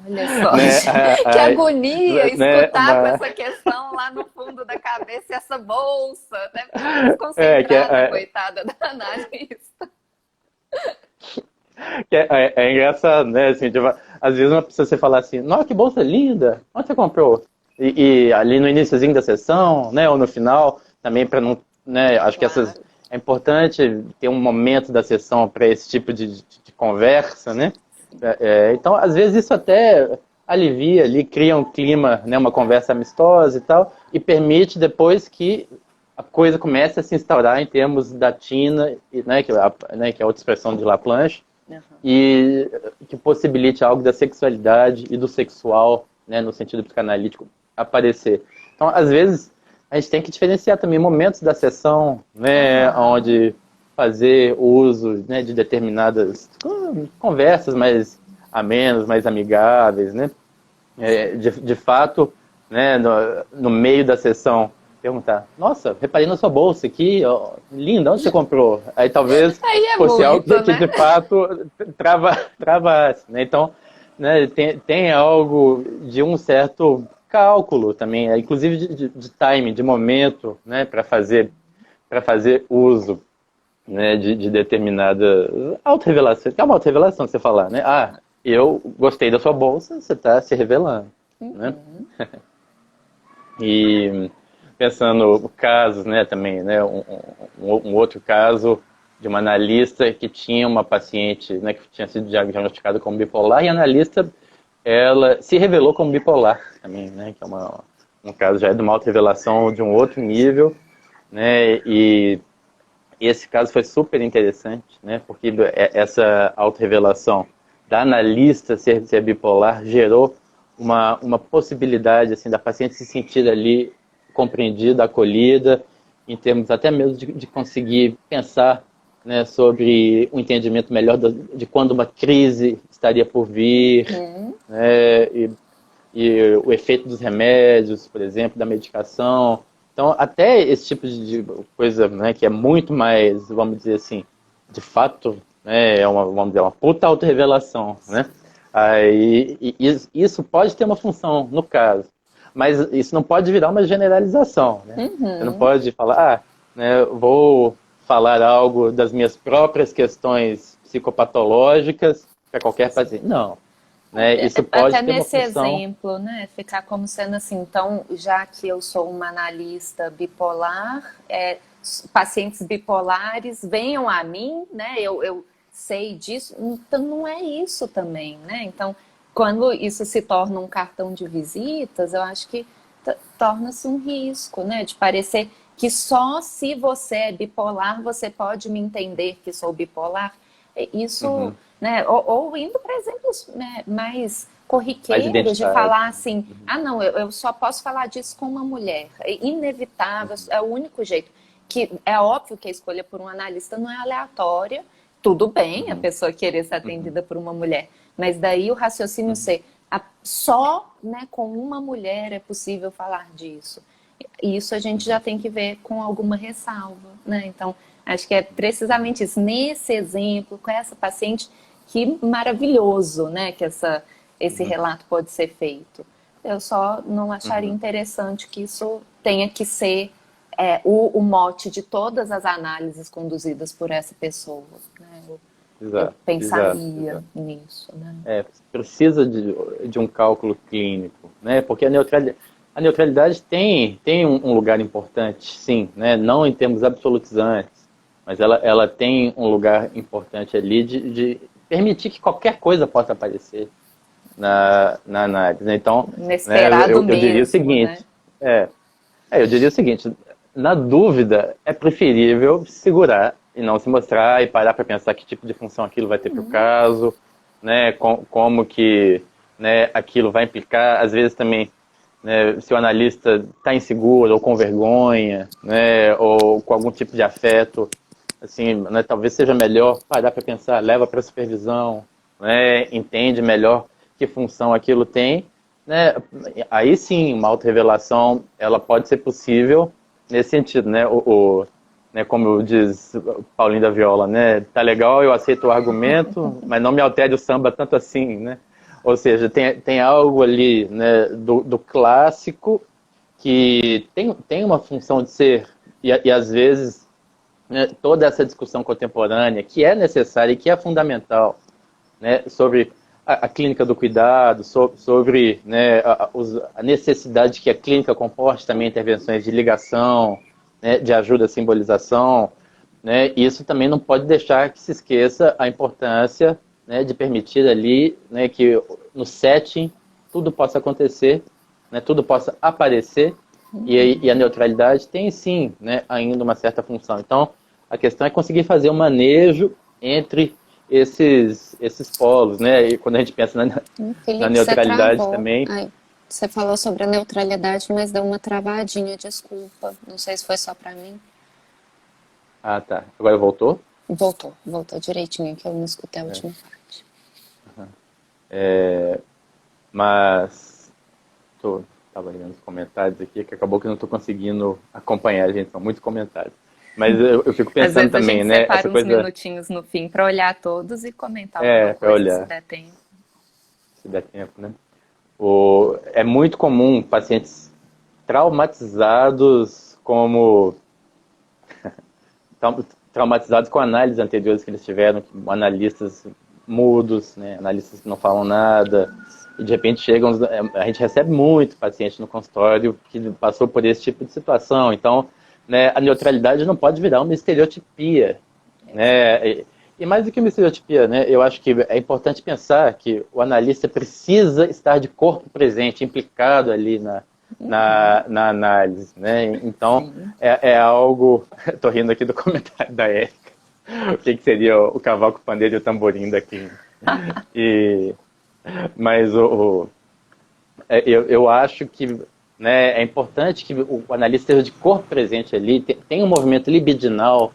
Olha só, Né, que agonia né, escutar com essa questão lá no fundo da cabeça, essa bolsa, deve estar muito desconcentrada, é, coitada da analista. é engraçado, né? Assim, tipo, às vezes uma pessoa você fala assim, nossa, que bolsa linda, onde você comprou? E ali no iníciozinho da sessão, né, ou no final, também para não, né, acho que Claro. é importante ter um momento da sessão para esse tipo de conversa, né? Então, às vezes isso até alivia ali, cria um clima, né, uma conversa amistosa e tal, e permite depois que a coisa comece a se instaurar em termos da Tina, né, que é outra expressão de Laplanche, Uhum. e que possibilite algo da sexualidade e do sexual, né, no sentido psicanalítico, aparecer. Então, às vezes, a gente tem que diferenciar também momentos da sessão, né, Aham. onde fazer uso, né, de determinadas conversas mais amenas, mais amigáveis, né? De fato, né, no meio da sessão, perguntar, nossa, reparei na sua bolsa aqui, ó, linda, onde você comprou? Aí talvez Aí é fosse algo muito, que né? de fato travasse, né? Então, né, tem algo de um certo cálculo também, inclusive de timing, de momento, né, para fazer uso, né, de determinada autorrevelação. Que é uma autorrevelação você falar, né? Ah, eu gostei da sua bolsa, você está se revelando, né? Uhum. E pensando casos, né, também, né, um outro caso de uma analista que tinha uma paciente, né, que tinha sido diagnosticada como bipolar, e a analista, ela se revelou como bipolar também, né, que é um caso já de uma auto-revelação de um outro nível, né, e esse caso foi super interessante, né, porque essa auto-revelação da analista ser bipolar gerou uma possibilidade assim da paciente se sentir ali compreendida, acolhida, em termos até mesmo de conseguir pensar, né, sobre um entendimento melhor de quando uma crise estaria por vir, Uhum. né, e o efeito dos remédios, por exemplo, da medicação. Então, até esse tipo de coisa, né, que é muito mais, vamos dizer assim, de fato, né, vamos dizer, uma puta autorrevelação, né? Aí, isso pode ter uma função no caso, mas isso não pode virar uma generalização, né? Você não Uhum. pode falar, né, vou falar algo das minhas próprias questões psicopatológicas para qualquer paciente. Não, né? Isso Até pode ter uma nesse função. exemplo, né? Ficar como sendo assim, então, já que eu sou uma analista bipolar, pacientes bipolares venham a mim, né? Eu sei disso, então não é isso também, né? Então, quando isso se torna um cartão de visitas, eu acho que torna-se um risco, né? De parecer que só se você é bipolar, você pode me entender que sou bipolar. Isso, Uhum. né? Ou indo para exemplos, né, mais Mais corriqueiros, de identitário. falar assim, ah, não, eu só posso falar disso com uma mulher. É inevitável, Uhum. é o único jeito. Que é óbvio que a escolha por um analista não é aleatória. Tudo bem a Uhum. pessoa querer ser Uhum. atendida por uma mulher, mas daí o raciocínio Uhum. ser só, né, com uma mulher é possível falar disso. Isso a gente já Uhum. tem que ver com alguma ressalva, né? Então, acho que é precisamente isso. Nesse exemplo, com essa paciente, que maravilhoso, né? Que esse Uhum. relato pode ser feito. Eu só não acharia Uhum. interessante que isso tenha que ser o mote de todas as análises conduzidas por essa pessoa, né? Eu Exato, exato, pensaria exato. nisso, né? Precisa de um cálculo clínico, né? Porque a neutralidade tem um lugar importante, sim, né? Não em termos absolutizantes, mas ela tem um lugar importante ali de permitir que qualquer coisa possa aparecer na análise, né? Então, né, Inesperado eu diria o mesmo, né? seguinte, é, eu diria o seguinte, na dúvida, é preferível segurar e não se mostrar e parar para pensar que tipo de função aquilo vai ter para o caso, né, como que, né, aquilo vai implicar, às vezes também, né, se o analista está inseguro ou com vergonha, né, ou com algum tipo de afeto, assim, né, talvez seja melhor parar para pensar, leva para supervisão, né, entende melhor que função aquilo tem, né, aí sim, uma autorrevelação, ela pode ser possível nesse sentido, né, né, como diz Paulinho da Viola, né, tá legal, eu aceito o argumento, mas não me altere o samba tanto assim, né, ou seja, tem algo ali, né, do clássico que tem uma função de ser, e às vezes, né, toda essa discussão contemporânea, que é necessária e que é fundamental, né, sobre a clínica do cuidado, sobre né, a necessidade que a clínica comporte também intervenções de ligação, né, de ajuda à simbolização, né, isso também não pode deixar que se esqueça a importância, né, de permitir ali, né, que no setting tudo possa acontecer, né, tudo possa aparecer, e a neutralidade tem sim, né, ainda uma certa função. Então, a questão é conseguir fazer um manejo entre esses polos, né? E quando a gente pensa na Felipe, você neutralidade travou. também. Ai, você falou sobre a neutralidade, mas deu uma travadinha, desculpa. Não sei se foi só pra mim. Ah, tá. Agora voltou? Voltou direitinho, que eu não escutei a última parte. Mas tava lendo os comentários aqui, que acabou que eu não estou conseguindo acompanhar, gente. São muitos comentários. Mas eu fico Às pensando vezes a também, gente né? Essa separa uns coisa minutinhos no fim para olhar todos e comentar alguma para coisa, se olhar, der tempo. se der tempo, né? É muito comum pacientes traumatizados como traumatizados com análises anteriores que eles tiveram, analistas mudos, né, analistas que não falam nada, e de repente chegam, a gente recebe muito paciente no consultório que passou por esse tipo de situação, então, né, a neutralidade não pode virar uma estereotipia, né, e mais do que uma estereotipia, né, eu acho que é importante pensar que o analista precisa estar de corpo presente, implicado ali na análise, né? Então Sim. é algo. Estou rindo aqui do comentário da Érica. O que seria o cavaco, o pandeiro e o tamborim daqui? E, mas eu acho que né, é importante que o analista esteja de corpo presente ali, tem um movimento libidinal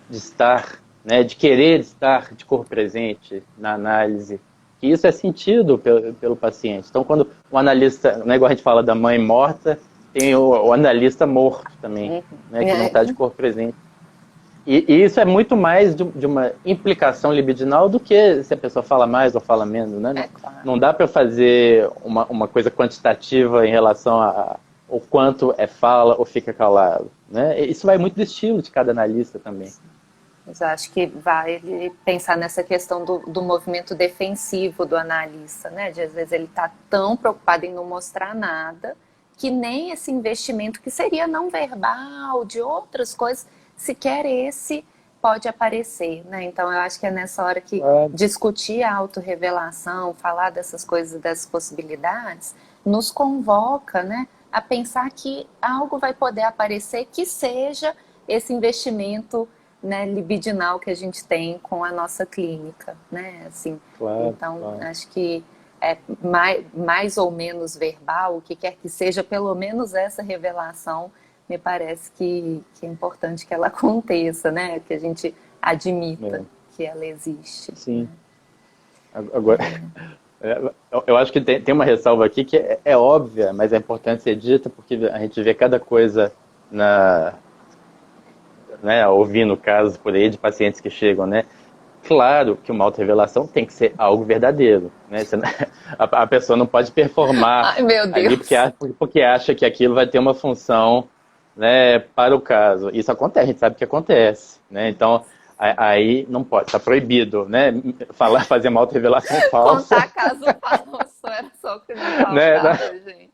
de estar, né, de querer estar de corpo presente na análise, que isso é sentido pelo paciente. Então, quando o analista, não é igual a gente fala da mãe morta, tem o analista morto também, né, que não está de corpo presente. E isso é muito mais de uma implicação libidinal do que se a pessoa fala mais ou fala menos, né? É Não, claro. não dá para fazer uma coisa quantitativa em relação a o quanto é fala ou fica calado, né? Isso vai muito do estilo de cada analista também. Mas eu acho que vale pensar nessa questão do movimento defensivo do analista, né? De às vezes ele está tão preocupado em não mostrar nada que nem esse investimento que seria não verbal, de outras coisas, sequer esse pode aparecer, né? Então eu acho que é nessa hora que discutir a autorrevelação, falar dessas coisas, dessas possibilidades, nos convoca, né, a pensar que algo vai poder aparecer que seja esse investimento né, libidinal que a gente tem com a nossa clínica, né? Assim, Claro, então, claro. acho que é mais ou menos verbal, o que quer que seja, pelo menos essa revelação, me parece que é importante que ela aconteça, né? Que a gente admita É, que ela existe. sim. Agora, eu acho que tem uma ressalva aqui que é óbvia, mas é importante ser dita porque a gente vê cada coisa na, né, ouvindo casos por aí de pacientes que chegam, né? Claro que uma autorrevelação tem que ser algo verdadeiro, né? A pessoa não pode performar Ai, meu ali Deus! porque acha que aquilo vai ter uma função, né, para o caso. Isso acontece, a gente sabe que acontece, né? Então, aí não pode, está proibido, né? Fazer uma autorrevelação falsa, Contar caso falso, era só o que me né? faltava, gente.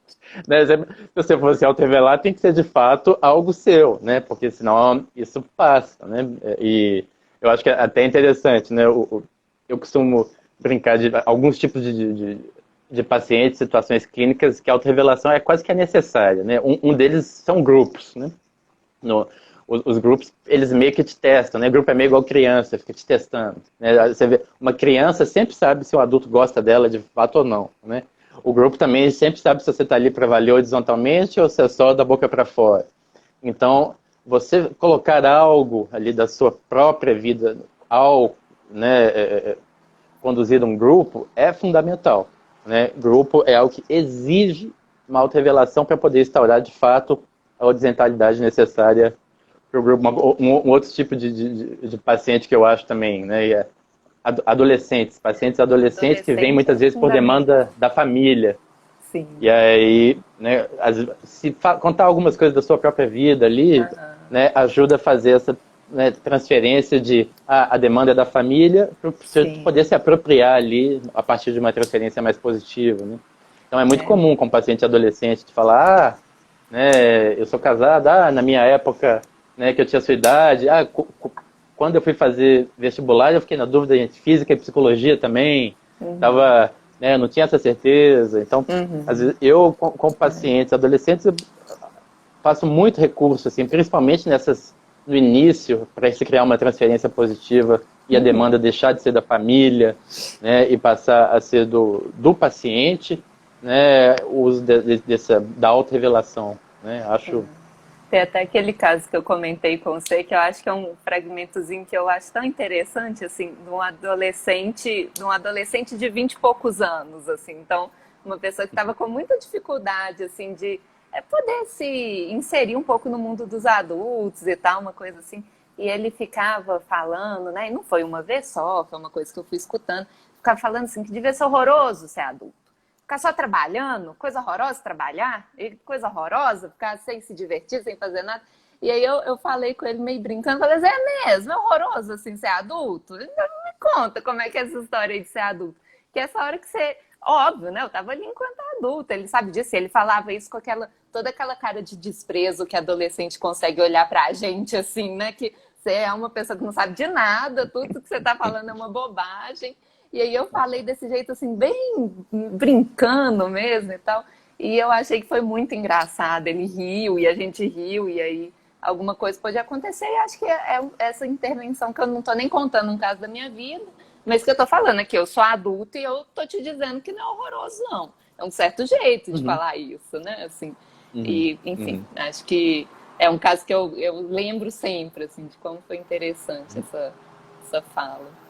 Né, se você fosse autorrevelar, tem que ser de fato algo seu, né? Porque senão isso passa, né? E eu acho que é até interessante, né? Eu costumo brincar de alguns tipos de pacientes, situações clínicas, que a autorrevelação é quase que é necessária, né? Um deles são grupos, né? No, os grupos, eles meio que te testam, né? O grupo é meio igual criança, fica te testando, né? Você vê, uma criança sempre sabe se o adulto gosta dela de fato ou não, né? O grupo também sempre sabe se você está ali para valer horizontalmente ou se é só da boca para fora. Então, você colocar algo ali da sua própria vida ao, né, conduzir um grupo é fundamental, né? Grupo é algo que exige uma autorrevelação para poder instaurar de fato a horizontalidade necessária para o grupo. Um outro tipo de paciente que eu acho também, né? É adolescentes, pacientes adolescentes que vêm Adolescente muitas é vezes por demanda fundamental. da família. E Sim. aí, né, se contar algumas coisas da sua própria vida ali, Aham. né, ajuda a fazer essa, né, transferência de a demanda da família para você poder Sim. se apropriar ali a partir de uma transferência mais positiva, né? Então é muito É. comum com um paciente adolescente de falar, né, eu sou casado, na minha época, né, que eu tinha sua idade, quando eu fui fazer vestibular, eu fiquei na dúvida entre física e psicologia também, Uhum. tava, né, não tinha essa certeza. Então, às Uhum. vezes, eu com pacientes adolescentes eu faço muito recurso, assim, principalmente no início, para se criar uma transferência positiva e a demanda Uhum. deixar de ser da família, né, e passar a ser do paciente, né, o uso da autorrevelação, né, acho... Tem até aquele caso que eu comentei com você, que eu acho que é um fragmentozinho que eu acho tão interessante, assim, de um adolescente de 20 e poucos anos, assim. Então, uma pessoa que estava com muita dificuldade, assim, de poder se inserir um pouco no mundo dos adultos e tal, uma coisa assim. E ele ficava falando, né? E não foi uma vez só, foi uma coisa que eu fui escutando. Ficava falando assim, que devia ser horroroso ser adulto. Ficar só trabalhando, coisa horrorosa trabalhar, e coisa horrorosa, ficar sem se divertir, sem fazer nada. E aí eu falei com ele meio brincando, falei assim, é mesmo, é horroroso assim ser adulto? Então me conta como é que é essa história aí de ser adulto. Que é essa hora que você, óbvio, né? Eu tava ali enquanto adulto, ele sabe disso, ele falava isso com toda aquela cara de desprezo que adolescente consegue olhar pra gente, assim, né? Que você é uma pessoa que não sabe de nada, tudo que você tá falando é uma bobagem. E aí eu falei desse jeito assim, bem brincando mesmo e tal. E eu achei que foi muito engraçado. Ele riu e a gente riu, e aí alguma coisa pode acontecer. E acho que é essa intervenção que eu não tô nem contando um caso da minha vida, mas que eu tô falando aqui, eu sou adulta e eu tô te dizendo que não é horroroso, não. É um certo jeito de Uhum, falar isso, né? Assim, uhum, e, enfim, uhum. acho que é um caso que eu lembro sempre, assim, de como foi interessante essa fala.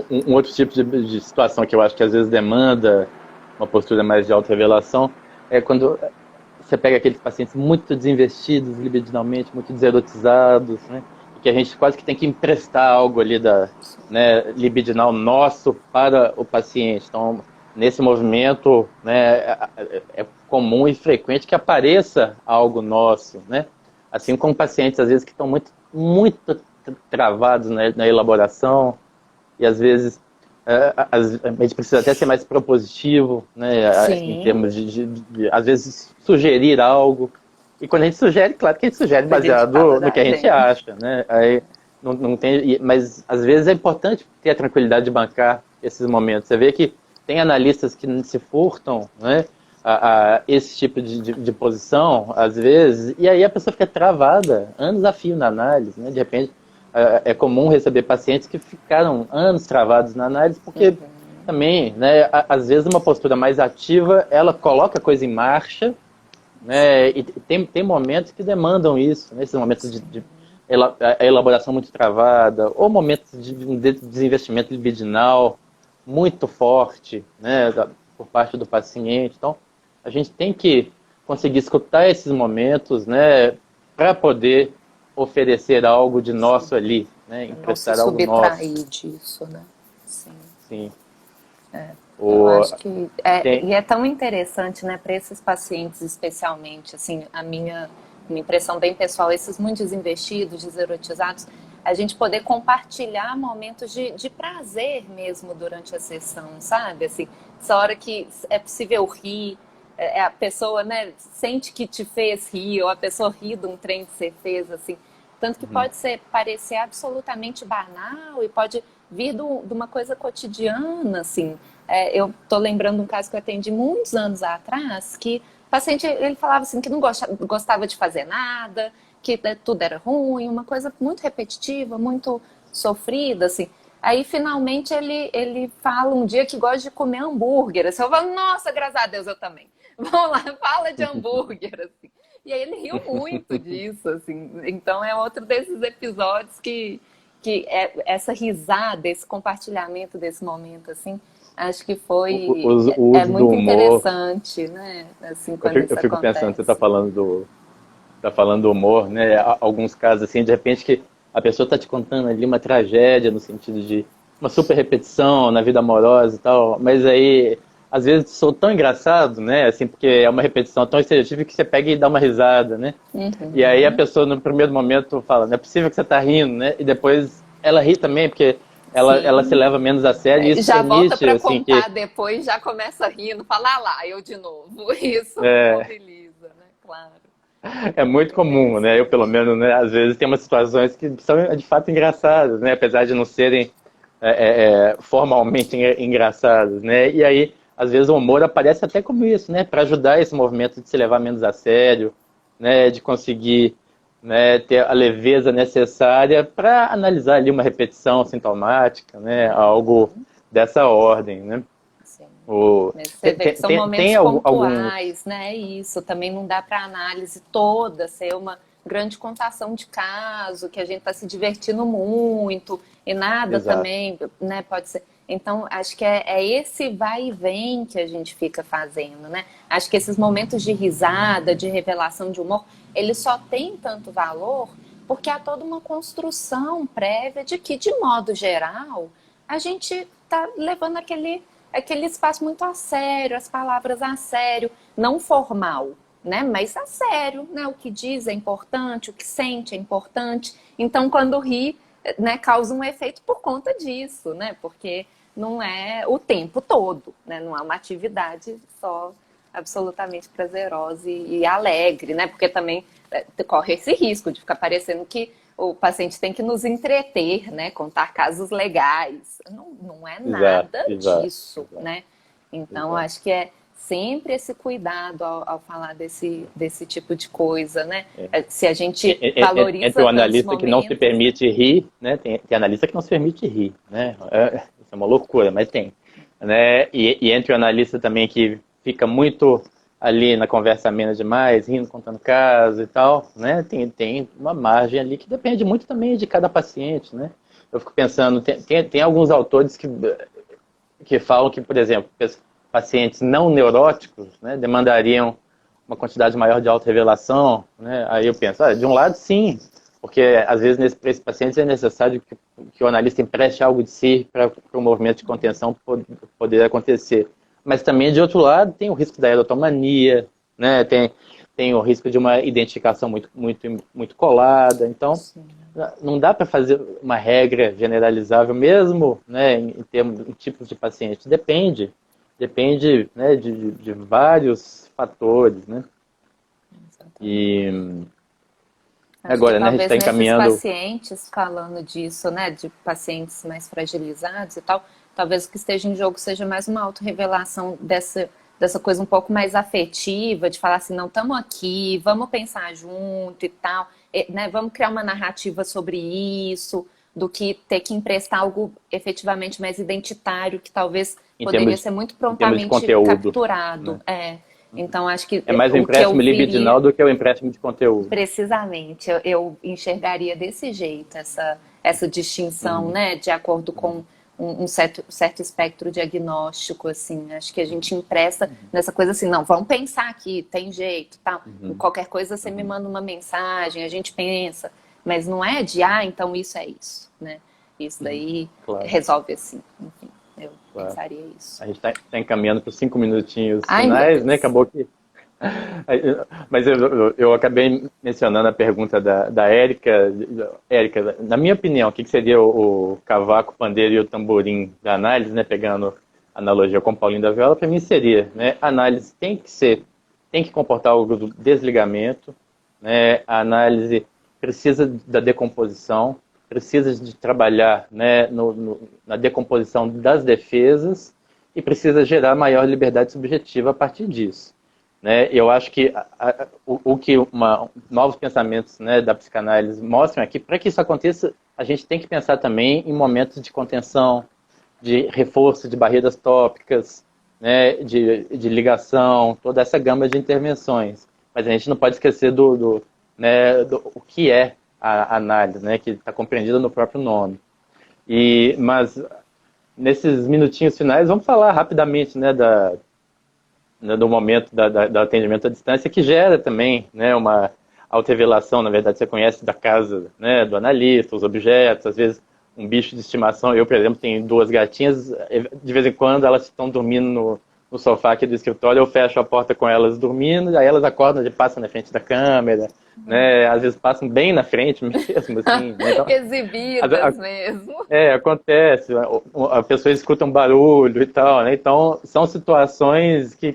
Um outro tipo de situação que eu acho que às vezes demanda uma postura mais de autorrevelação é quando você pega aqueles pacientes muito desinvestidos libidinalmente, muito deserotizados, né? E que a gente quase que tem que emprestar algo ali né, libidinal nosso para o paciente. Então, nesse movimento, né, é comum e frequente que apareça algo nosso, né? Assim como pacientes às vezes que estão muito travados na elaboração, e às vezes a gente precisa até ser mais propositivo, né, em Sim, termos às vezes, sugerir algo. E quando a gente sugere, claro que a gente sugere a gente fala baseado no que da a gente gente. acha, né? Aí não tem, mas às vezes é importante ter a tranquilidade de bancar esses momentos. Você vê que tem analistas que se furtam, né, a esse tipo de posição, às vezes, e aí a pessoa fica travada, anos a fio na análise, né? De repente É comum receber pacientes que ficaram anos travados na análise, porque também, né, às vezes uma postura mais ativa, ela coloca a coisa em marcha, né, e tem momentos que demandam isso, né, esses momentos de a elaboração muito travada, ou momentos de desinvestimento libidinal muito forte, né, por parte do paciente. Então, a gente tem que conseguir escutar esses momentos, né, para poder oferecer algo de nosso ali, né, Não se emprestar algo nosso. subtrair disso, né? Sim. Sim. Eu O, acho que tem, e é tão interessante, né, para esses pacientes especialmente, assim, a minha impressão bem pessoal, esses muito desinvestidos, deserotizados, a gente poder compartilhar momentos de prazer mesmo durante a sessão, sabe? Assim, essa hora que é possível rir, a pessoa, né, sente que te fez rir, ou a pessoa ri de um trem que você fez, assim. Tanto que pode parecer absolutamente banal e pode vir de uma coisa cotidiana, assim. Eu tô lembrando um caso que eu atendi muitos anos atrás, que o paciente, ele falava assim, que não gostava de fazer nada, que tudo era ruim, uma coisa muito repetitiva, muito sofrida, assim. Aí, finalmente, ele fala um dia que gosta de comer hambúrguer. Assim, eu falo, nossa, graças a Deus, eu também. Vamos lá, fala de hambúrguer, assim. E aí ele riu muito disso, assim. Então, é outro desses episódios que essa risada, esse compartilhamento desse momento, assim, acho que o é uso do muito humor. interessante, né? Assim, quando Eu isso fico pensando, você acontece. tá falando do humor, né? Alguns casos assim, de repente que a pessoa tá te contando ali uma tragédia no sentido de uma super repetição na vida amorosa e tal, mas aí às vezes sou tão engraçado, né? Assim, porque é uma repetição tão estereotípica que você pega e dá uma risada, né? E aí a Uhum. pessoa no primeiro momento fala, não é possível que você tá rindo, né? E depois ela ri também, porque ela se Sim. leva menos a sério, e isso Já volta permite, para assim, que contar depois, já começa rindo, fala lá, eu de novo. Isso é, mobiliza, né? Claro. é muito É comum, né? Eu, interessante. pelo menos, né, às vezes tem umas situações que são de fato engraçadas, né? Apesar de não serem formalmente engraçadas, né? E aí, às vezes, o humor aparece até como isso, né? Para ajudar esse movimento de se levar menos a sério, né? De conseguir, né, ter a leveza necessária para analisar ali uma repetição sintomática, né? Algo dessa ordem, né? Sim. O, Mas você vê que são tem momentos alguns. pontuais, né? Isso também não dá para análise toda ser uma grande contação de caso, que a gente está se divertindo muito e nada Exato. também, né? Pode ser. Então, acho que é esse vai e vem que a gente fica fazendo, né? Acho que esses momentos de risada, de revelação de humor, eles só têm tanto valor porque há toda uma construção prévia de que, de modo geral, a gente está levando aquele espaço muito a sério, as palavras a sério, não formal, né? Mas a sério, né? O que diz é importante, o que sente é importante. Então, quando ri, né, causa um efeito por conta disso, né? Porque não é o tempo todo, né? Não é uma atividade só absolutamente prazerosa e alegre, né? Porque também corre esse risco de ficar parecendo que o paciente tem que nos entreter, né? Contar casos legais. Não é Exato, nada exato, disso, exato, né? Então, exato. acho que é sempre esse cuidado ao falar desse tipo de coisa, né? Se a gente Entre valoriza o tantos analista que não se momentos, né? permite rir, né? Tem analista que não se permite rir, né? Isso é uma loucura, mas tem. Né? E entre o analista também que fica muito ali na conversa amena demais, rindo, contando casos e tal, né? Tem uma margem ali que depende muito também de cada paciente, né? Eu fico pensando, tem alguns autores que falam que, por exemplo, pacientes não neuróticos, né, demandariam uma quantidade maior de autorrevelação, né? Aí eu penso, de um lado sim, porque às vezes para esses pacientes é necessário que o analista empreste algo de si para o movimento de contenção poder acontecer. Mas também, de outro lado, tem o risco da erotomania, né? Tem o risco de uma identificação muito colada. Então, não dá para fazer uma regra generalizável, mesmo, né, em termos de tipos de pacientes. Depende, né, de vários fatores, né? Exatamente. E Acho que agora, né, a gente talvez está nesses encaminhando. pacientes, falando disso, né, de pacientes mais fragilizados e tal, talvez o que esteja em jogo seja mais uma autorrevelação dessa coisa um pouco mais afetiva, de falar assim, não, estamos aqui, vamos pensar junto e tal. né, vamos criar uma narrativa sobre isso, do que ter que emprestar algo efetivamente mais identitário, que talvez Em poderia termos, ser muito em termos de prontamente conteúdo, capturado. né? Então, acho que É mais o o que eu empréstimo viria, libidinal do que o empréstimo de conteúdo. precisamente, eu enxergaria desse jeito, essa distinção, Uhum, né, de acordo com um certo espectro diagnóstico, assim. Acho que a gente empresta uhum, nessa coisa assim, não, vamos pensar aqui, tem jeito, tal. uhum, Qualquer coisa você me uhum, manda uma mensagem, a gente pensa, mas não é de, então isso é isso, né? Isso uhum. daí Claro, resolve assim, enfim, eu claro. pensaria isso. A gente está encaminhando para os 5 minutinhos Ai, meu finais, né? Deus. Acabou que. Mas eu acabei mencionando a pergunta da Érica. Érica, na minha opinião, o que seria o cavaco, o pandeiro e o tamborim da análise, né? Pegando a analogia com o Paulinho da Viola, para mim seria, né? A análise tem que comportar algo do desligamento, né? A análise precisa da decomposição, precisa de trabalhar, né, na decomposição das defesas e precisa gerar maior liberdade subjetiva a partir disso. Né? Eu acho que o que novos pensamentos, né, da psicanálise mostram aqui, para que isso aconteça, a gente tem que pensar também em momentos de contenção, de reforço de barreiras tópicas, né, de ligação, toda essa gama de intervenções. Mas a gente não pode esquecer do o que é a análise, né, que está compreendida no próprio nome. Mas nesses minutinhos finais, vamos falar rapidamente, né, do momento do atendimento à distância, que gera também, né, uma autorrevelação. Na verdade, você conhece da casa, né, do analista, os objetos, às vezes um bicho de estimação. Eu, por exemplo, tenho 2 gatinhas, de vez em quando elas estão dormindo no sofá aqui do escritório, eu fecho a porta com elas dormindo, aí elas acordam, passam na frente da câmera, né, às vezes passam bem na frente mesmo, assim, né? Então, Exibidas mesmo. acontece, a pessoa escuta um barulho e tal, né? Então, são situações que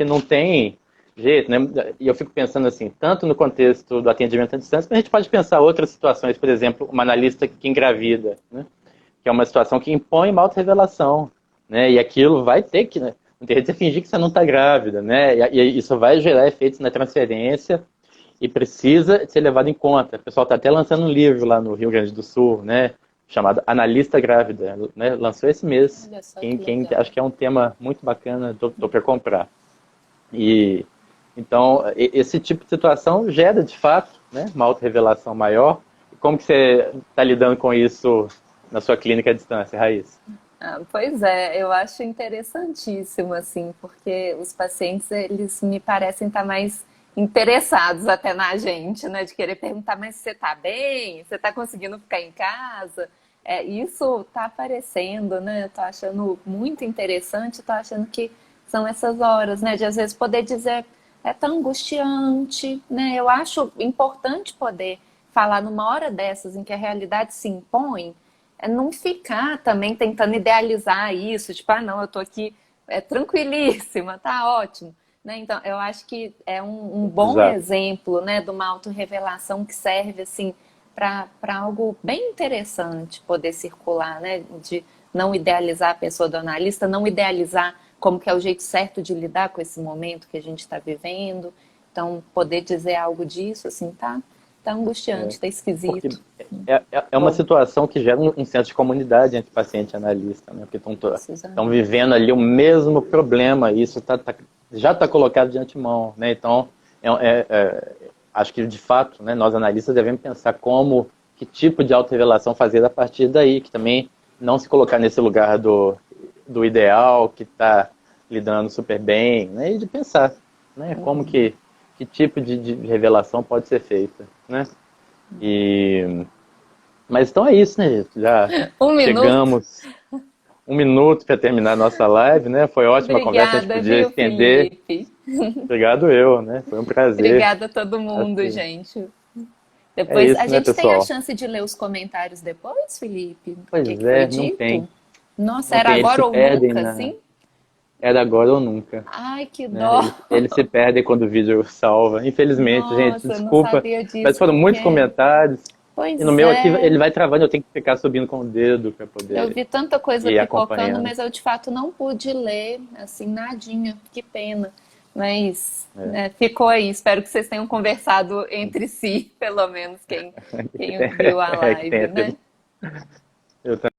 não tem jeito, né? E eu fico pensando assim, tanto no contexto do atendimento à distância, mas a gente pode pensar outras situações, por exemplo, uma analista que engravida, né? Que é uma situação que impõe uma autorrevelação, né? E aquilo vai ter que, né? Não tem jeito de você fingir que você não está grávida, né? E isso vai gerar efeitos na transferência e precisa ser levado em conta. O pessoal está até lançando um livro lá no Rio Grande do Sul, né, chamado Analista Grávida, né, lançou esse mês. Olha só que Quem legal. acho que é um tema muito bacana, tô para comprar. E então esse tipo de situação gera de fato, né, uma autorrevelação maior. Como que você está lidando com isso na sua clínica à distância, Raíssa? Pois é, eu acho interessantíssimo, assim, porque os pacientes, eles me parecem estar mais interessados até na gente, né? De querer perguntar, mas você tá bem? Você tá conseguindo ficar em casa? Isso tá aparecendo, né? Eu tô achando muito interessante, tô achando que são essas horas, né? De às vezes poder dizer, é tão angustiante, né? Eu acho importante poder falar numa hora dessas em que a realidade se impõe, não ficar também tentando idealizar isso, tipo, não, eu tô aqui tranquilíssima, tá ótimo. Né? Então, eu acho que é um bom Exato. exemplo, né, de uma autorrevelação que serve assim para algo bem interessante poder circular, né, de não idealizar a pessoa do analista, não idealizar como que é o jeito certo de lidar com esse momento que a gente está vivendo. Então, poder dizer algo disso, assim, tá angustiante, tá Porque esquisito. é uma Vamos, situação que gera um senso de comunidade entre paciente e analista, né? Porque estão precisamente. vivendo ali o mesmo problema, e isso já está colocado de antemão, né? Então, acho que de fato, né, nós analistas devemos pensar que tipo de autorrevelação fazer a partir daí, que também não se colocar nesse lugar do ideal, que está lidando super bem, né? E de pensar, né, que tipo de revelação pode ser feita, né? E mas então é isso, né, gente? Já Um minuto. chegamos 1 minuto para terminar a nossa live, né? Foi ótima a conversa, a gente Obrigada, podia viu, estender. Felipe? Obrigado eu, né? Foi um prazer. Obrigada a todo mundo, Assim, gente. é Depois, a isso, né, gente tem a pessoal? chance de ler os comentários depois, Felipe? O Pois que foi é, não tem. dito? Nossa, Não era tem. Eles se agora ou perdem nunca, na. assim? Era agora ou nunca. Ai, que Né? dó. Eles se perdem quando o vídeo salva. Infelizmente, gente, Nossa, eu não desculpa. sabia Mas disso, foram muitos porque... comentários. E no Pois meu aqui é, ele vai travando, eu tenho que ficar subindo com o dedo para eu poder vi tanta coisa ir pipocando, acompanhando. mas eu de fato não pude ler, assim, nadinha. Que pena. Mas ficou aí. Espero que vocês tenham conversado entre si, pelo menos quem viu a É que live, tenha né? sido. Eu